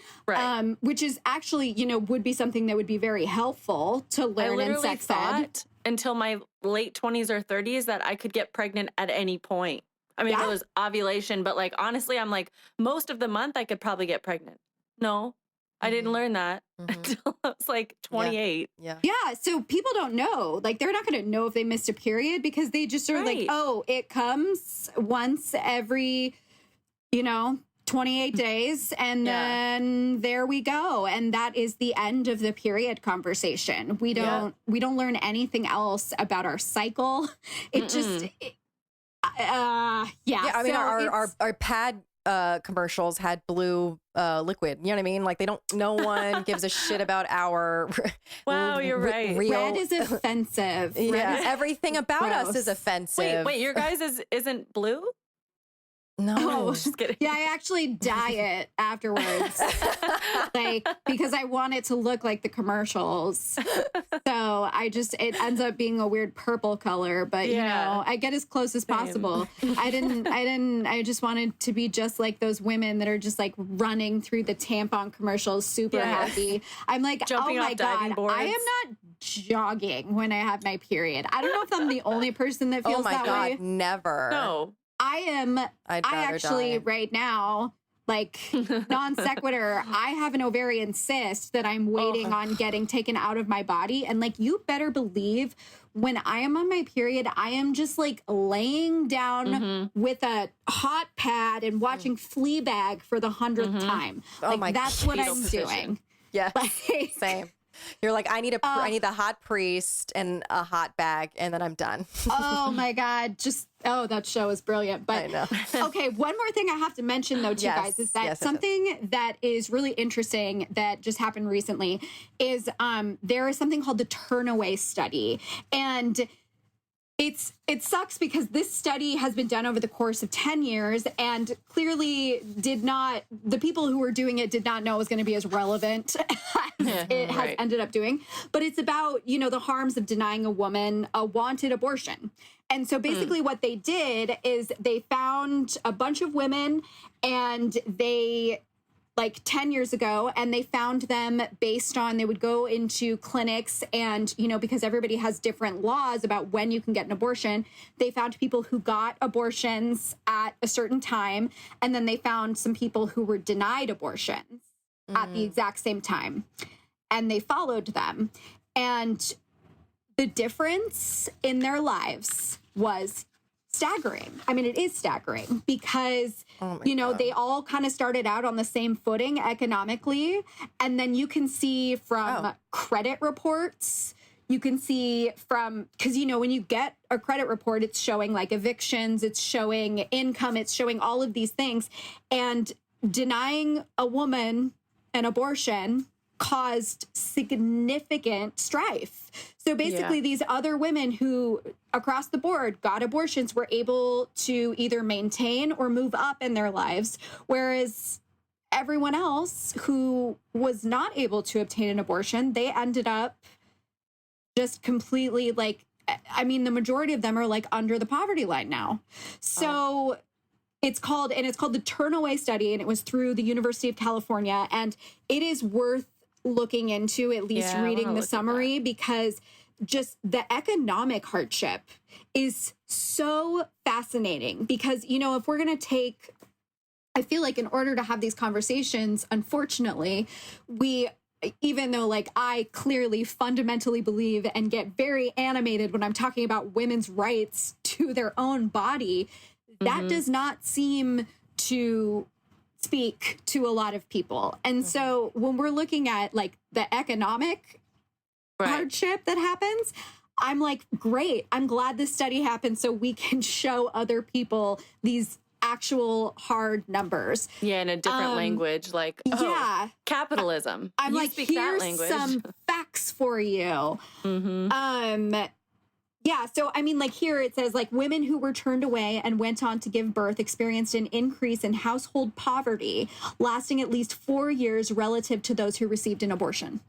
which is actually, would be something that would be very helpful to learn in sex ed. Until my late 20s or 30s that I could get pregnant at any point. I mean, it was ovulation, but like, honestly, I'm like, most of the month I could probably get pregnant. No, I didn't learn that until I was like 28. Yeah. So people don't know, like, they're not going to know if they missed a period because they just are like, oh, it comes once every, 28 days, and then there we go. And that is the end of the period conversation. We don't learn anything else about our cycle. It just, I mean, our pad commercials had blue liquid. You know what I mean? Like, no one gives a shit about our. Wow, you're right. Red is offensive. Everything about us is offensive. Wait, your guys isn't blue? No, just kidding. Yeah, I actually dye it afterwards, like, because I want it to look like the commercials. So it ends up being a weird purple color, but I get as close as possible. I just wanted to be just like those women that are just like running through the tampon commercials, super happy. I'm like, jumping oh my off diving God, boards. I am not jogging when I have my period. I don't know if I'm the only person that feels that way. Oh my God, never. No. I actually die right now, like, non sequitur, I have an ovarian cyst that I'm waiting on getting taken out of my body. And like, you better believe when I am on my period, I am just like laying down with a hot pad and watching Fleabag for the 100th time. Like, that's what I'm doing. Yeah, same. You're like, I need the hot priest and a hot bag, and then I'm done. Oh my God. That show is brilliant. But I know. Okay, one more thing I have to mention though, to you guys, is that something that is really interesting that just happened recently is there is something called the Turnaway study. And it sucks because this study has been done over the course of 10 years and clearly the people who were doing it did not know it was going to be as relevant as it has ended up doing. But it's about, the harms of denying a woman a wanted abortion. And so basically what they did is they found a bunch of women and like 10 years ago, and they found them based on, they would go into clinics and, because everybody has different laws about when you can get an abortion, they found people who got abortions at a certain time, and then they found some people who were denied abortions at the exact same time, and they followed them. And the difference in their lives was staggering. I mean, it is staggering because, they all kind of started out on the same footing economically. And then you can see from credit reports, you can see from, because, when you get a credit report, it's showing like evictions, it's showing income, it's showing all of these things. And denying a woman an abortion caused significant strife. So basically these other women who across the board got abortions were able to either maintain or move up in their lives, whereas everyone else who was not able to obtain an abortion, they ended up just completely like, I mean, the majority of them are like under the poverty line now. So it's called the Turnaway study, and it was through the University of California, and it is worth looking into, at least reading the summary, because just the economic hardship is so fascinating. Because, if we're going to I feel like in order to have these conversations, unfortunately, even though like I clearly fundamentally believe and get very animated when I'm talking about women's rights to their own body, that does not seem to speak to a lot of people. And so when we're looking at like the economic hardship that happens, I'm like, great, I'm glad this study happened so we can show other people these actual hard numbers. Yeah, in a different language, like capitalism. I'm you like, speak here's that language. some facts for you. Yeah, so I mean, like here it says like women who were turned away and went on to give birth experienced an increase in household poverty lasting at least 4 years relative to those who received an abortion.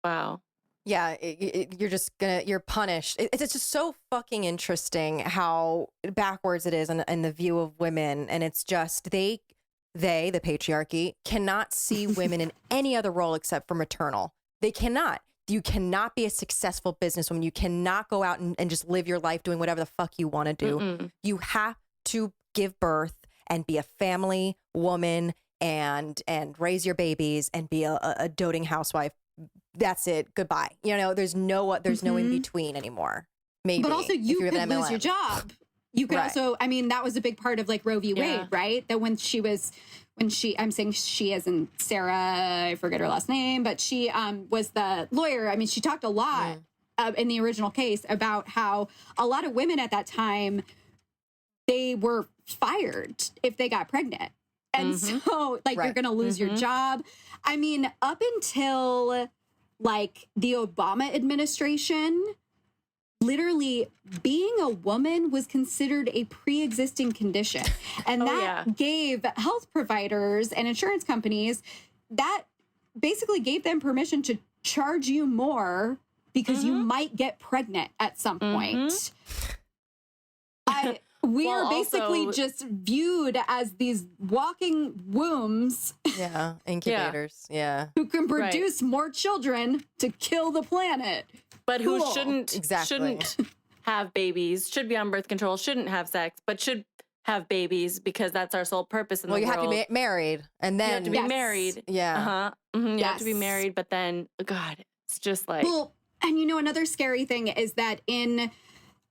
Wow. Yeah, you're punished. It's just so fucking interesting how backwards it is in the view of women. And it's just, they, the patriarchy, cannot see women in any other role except for maternal. They cannot. You cannot be a successful businesswoman. You cannot go out and just live your life doing whatever the fuck you want to do. Mm-mm. You have to give birth and be a family woman and raise your babies and be a doting housewife. That's it. Goodbye. You know, there's no in between anymore. Maybe. But also you could lose your job. You could also, I mean, that was a big part of like Roe v. Wade, right? That I'm saying she as in Sarah, I forget her last name, but she was the lawyer. I mean, she talked a lot in the original case about how a lot of women at that time, they were fired if they got pregnant. And so like, you're going to lose your job. I mean, up until like the Obama administration, literally being a woman was considered a pre-existing condition. And that gave health providers and insurance companies, that basically gave them permission to charge you more because you might get pregnant at some point. We are basically just viewed as these walking wombs. Yeah, incubators. Yeah. Who can produce more children to kill the planet. But who shouldn't have babies, should be on birth control, shouldn't have sex, but should have babies because that's our sole purpose in the world. Well, you have to be married, and then you have to be married. Yeah. You have to be married, but then, God, it's just like. Well, and you know, another scary thing is that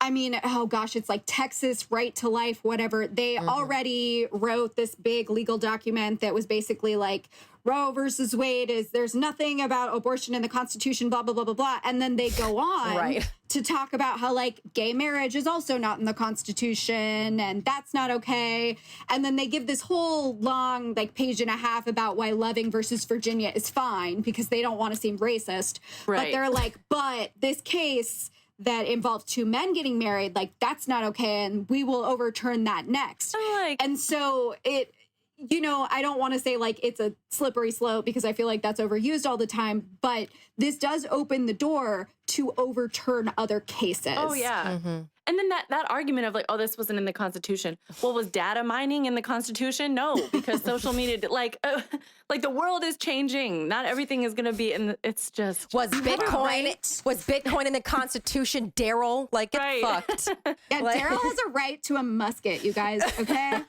it's like Texas Right to Life, whatever. They already wrote this big legal document that was basically like Roe versus Wade there's nothing about abortion in the Constitution, blah, blah, blah, blah, blah. And then they go on to talk about how like gay marriage is also not in the Constitution and that's not okay. And then they give this whole long like page and a half about why Loving versus Virginia is fine because they don't want to seem racist. But they're like, but this case that involves two men getting married, like that's not okay, and we will overturn that next. And so it, you know, I don't want to say like it's a slippery slope because I feel like that's overused all the time, but this does open the door to overturn other cases. Oh, yeah. And then that argument of like, oh, this wasn't in the Constitution. Well, was data mining in the Constitution? No, because social media, like the world is changing. Not everything is going to be in it's just. Was Bitcoin in the Constitution, Daryl? Like, get fucked. Yeah, like, Daryl has a right to a musket, you guys, okay?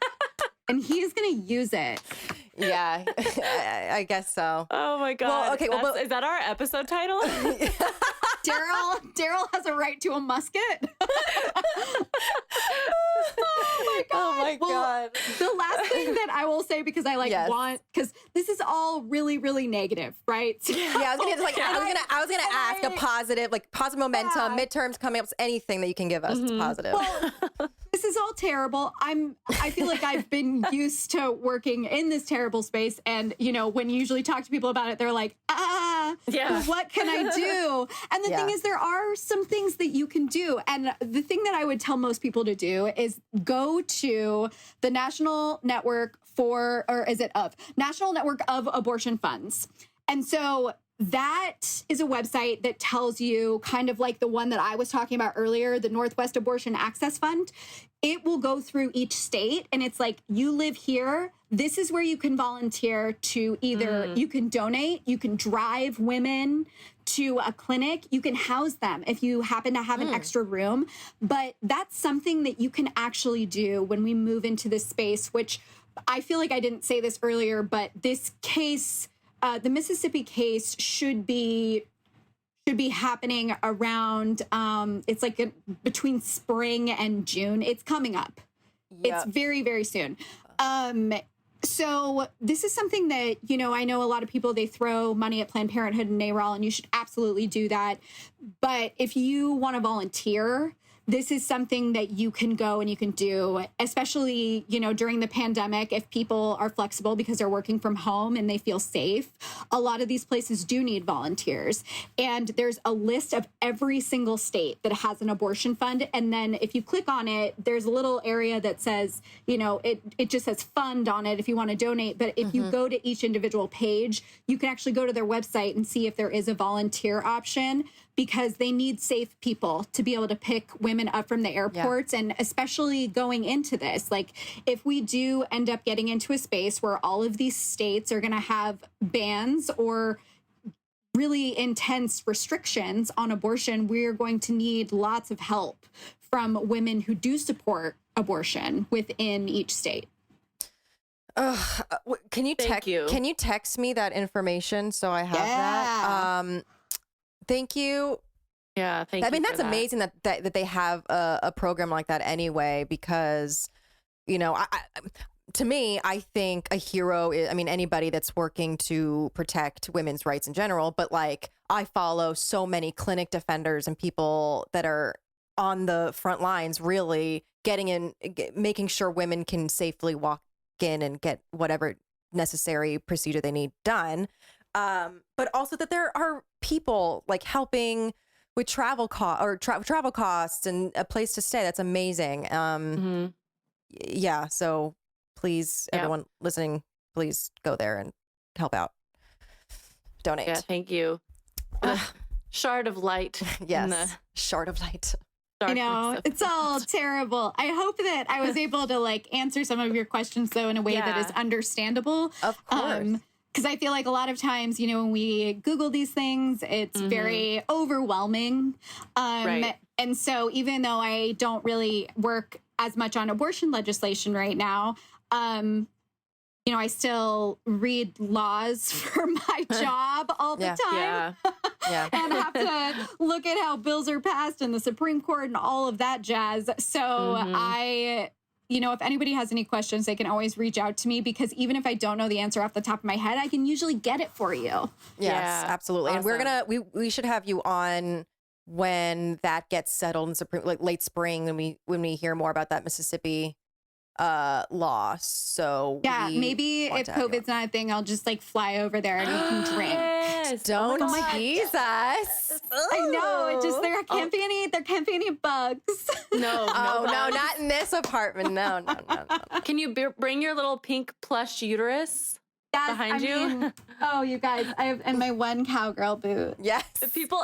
And he's going to use it. Yeah, I guess so. Oh, my God. Well, okay, is that our episode title? Daryl has a right to a musket. Oh my God. The last thing that I will say, because I want, because this is all really, really negative, right? Yeah, I was gonna ask a positive, like positive momentum, midterms coming up, anything that you can give us that's positive. Well, this is all terrible. I feel like I've been used to working in this terrible space, and you know, when you usually talk to people about it, they're like, what can I do? And the thing is, there are some things that you can do. And the thing that I would tell most people to do is go to the National Network National Network of Abortion Funds. And so that is a website that tells you kind of like the one that I was talking about earlier, the Northwest Abortion Access Fund. It will go through each state and it's like, you live here. This is where you can volunteer to either you can donate, you can drive women to a clinic, you can house them if you happen to have an extra room. But that's something that you can actually do when we move into this space, which I feel like I didn't say this earlier, but this case, the Mississippi case should be happening around, it's like between spring and June. It's coming up. Yep. It's very, very soon. So this is something that, you know, I know a lot of people, they throw money at Planned Parenthood and NARAL, and you should absolutely do that. But if you want to volunteer, this is something that you can go and you can do, especially, you know, during the pandemic, if people are flexible because they're working from home and they feel safe. A lot of these places do need volunteers. And there's a list of every single state that has an abortion fund. And then if you click on it, there's a little area that says, you know, it just says fund on it if you want to donate. But if you go to each individual page, you can actually go to their website and see if there is a volunteer option, because they need safe people to be able to pick women up from the airports. And especially going into this, like if we do end up getting into a space where all of these states are going to have bans or really intense restrictions on abortion, we're going to need lots of help from women who do support abortion within each state. Can you text me that information so I have that? Thank you. Yeah, thank you. I mean, that's amazing that they have a program like that anyway, because, you know, to me, I think a hero is, I mean, anybody that's working to protect women's rights in general, but like I follow so many clinic defenders and people that are on the front lines, really getting in, making sure women can safely walk in and get whatever necessary procedure they need done. But also that there are people like helping with travel costs and a place to stay. That's amazing. Yeah. So please, everyone listening, please go there and help out. Donate. Yeah. Thank you. Shard of light. Yes. Shard of light. I know, it's all terrible. I hope that I was able to like answer some of your questions though in a way that is understandable. Of course. Because I feel like a lot of times, you know, when we Google these things, it's very overwhelming. Right. And so even though I don't really work as much on abortion legislation right now, you know, I still read laws for my job all the time. And have to look at how bills are passed in the Supreme Court and all of that jazz. So you know, if anybody has any questions, they can always reach out to me, because even if I don't know the answer off the top of my head, I can usually get it for you. Yes, absolutely. Awesome. And we should have you on when that gets settled in Supreme, like late spring, when we hear more about that Mississippi law. So maybe if COVID's not a thing, I'll just like fly over there and we can drink. Yes. Don't tease us. I know. It just there can't be any bugs. No, not in this apartment. No. Can you bring your little pink plush uterus behind you? Oh, you guys, and my one cowgirl boot. Yes. If people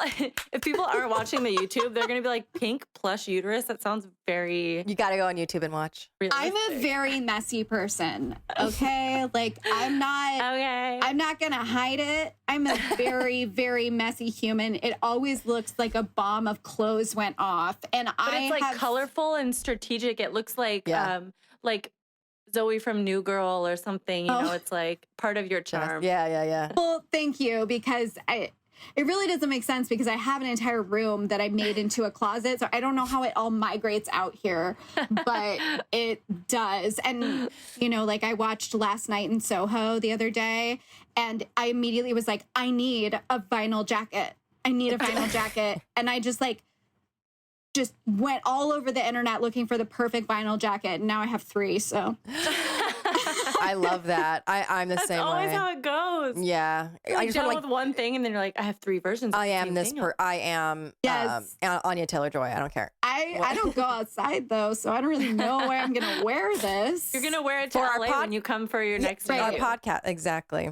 aren't watching the YouTube, they're gonna be like, pink plush uterus. That sounds very. You got to go on YouTube and watch. Realistic. I'm a very messy person. Okay, like I'm not gonna hide it. I'm a very, very messy human. It always looks like a bomb of clothes went off, and it's like colorful and strategic. It looks like like Zoe from New Girl or something, you know, it's like part of your charm. Yeah. Well, thank you, because it really doesn't make sense, because I have an entire room that I made into a closet. So I don't know how it all migrates out here, but it does. And, you know, like I watched Last Night in Soho the other day, and I immediately was like, I need a vinyl jacket. And I just went all over the internet looking for the perfect vinyl jacket, and now I have 3. So I love that. I'm the same way. That's always how it goes. Yeah, I just with one thing, and then you're like, I have 3 versions. I am this. I am. Yes. Anya Taylor-Joy. I don't care. I don't go outside though, so I don't really know where I'm gonna wear this. You're gonna wear it to LA when you come for your next our podcast. Exactly.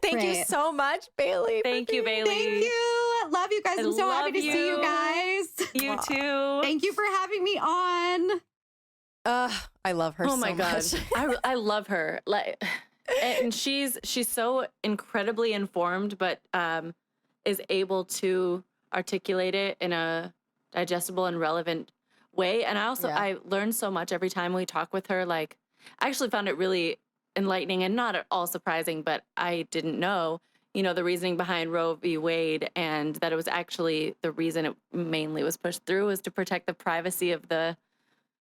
Thank you so much, Bailey. Thank you, Bailey. Thank you. Love you guys. I'm so happy to see you guys. You too. Thank you for having me on. I love her. Oh my gosh, I love her. Like, and she's so incredibly informed, but is able to articulate it in a digestible and relevant way. And I learned so much every time we talk with her. Like, I actually found it really enlightening and not at all surprising, but I didn't know, you know, the reasoning behind Roe v. Wade, and that it was actually the reason it mainly was pushed through was to protect the privacy of the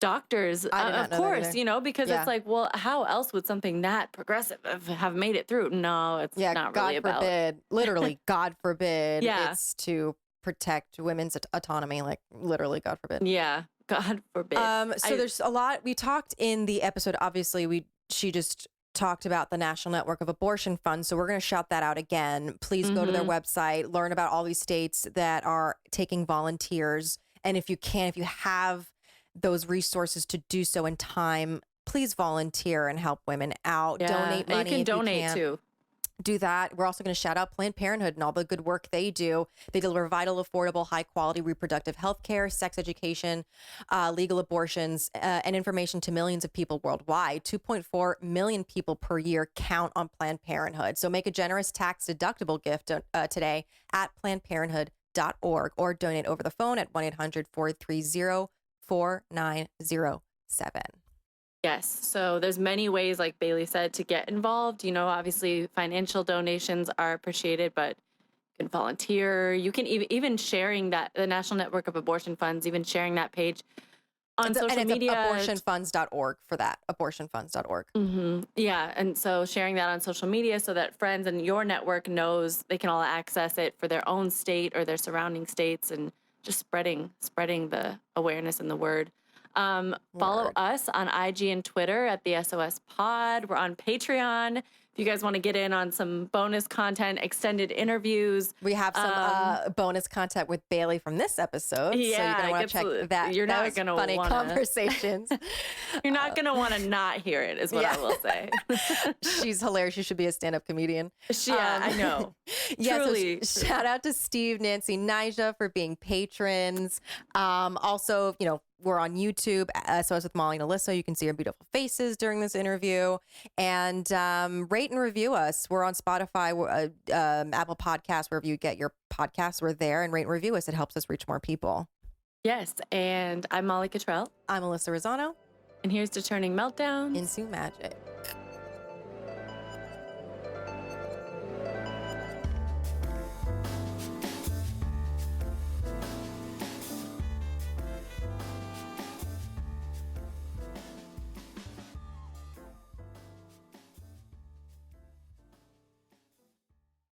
doctors, of course, you know, because it's like, well, how else would something that progressive have made it through? No, it's not really about. God forbid, literally, God forbid, it's to protect women's autonomy, like literally, God forbid. Yeah. God forbid. So there's a lot. We talked in the episode, obviously, she just talked about the National Network of Abortion Funds. So we're going to shout that out again. Please go to their website, learn about all these states that are taking volunteers. And if you have those resources to do so in time, please volunteer and help women out. Donate money. And you can donate too. Do that. We're also going to shout out Planned Parenthood and all the good work they do. They deliver vital, affordable, high quality reproductive health care, sex education, legal abortions, and information to millions of people worldwide. 2.4 million people per year count on Planned Parenthood. So make a generous tax deductible gift today at PlannedParenthood.org or donate over the phone at 1-800-430-4907. Yes. So there's many ways, like Bailey said, to get involved. You know, obviously financial donations are appreciated, but you can volunteer. You can even sharing that, the National Network of Abortion Funds, even sharing that page on social media. Abortionfunds.org for that. Abortionfunds.org. Yeah. And so sharing that on social media so that friends and your network knows they can all access it for their own state or their surrounding states, and just spreading the awareness and the word. Follow us on IG and Twitter at the SOS Pod. We're on Patreon. If you guys want to get in on some bonus content, extended interviews. We have some bonus content with Bailey from this episode. Yeah, so you're going to want to check that. You're not going to funny conversations. You're not going to want to not hear it, is what I will say. She's hilarious. She should be a stand-up comedian. I know. Truly. So shout out to Steve, Nancy, Nija for being patrons. Also, you know, we're on YouTube, SOS with Molly and Alyssa. You can see our beautiful faces during this interview. And rate and review us. We're on Spotify, Apple Podcasts, wherever you get your podcasts. We're there. And rate and review us. It helps us reach more people. Yes. And I'm Molly Cottrell. I'm Alyssa Rosano. And here's to turning meltdowns into magic.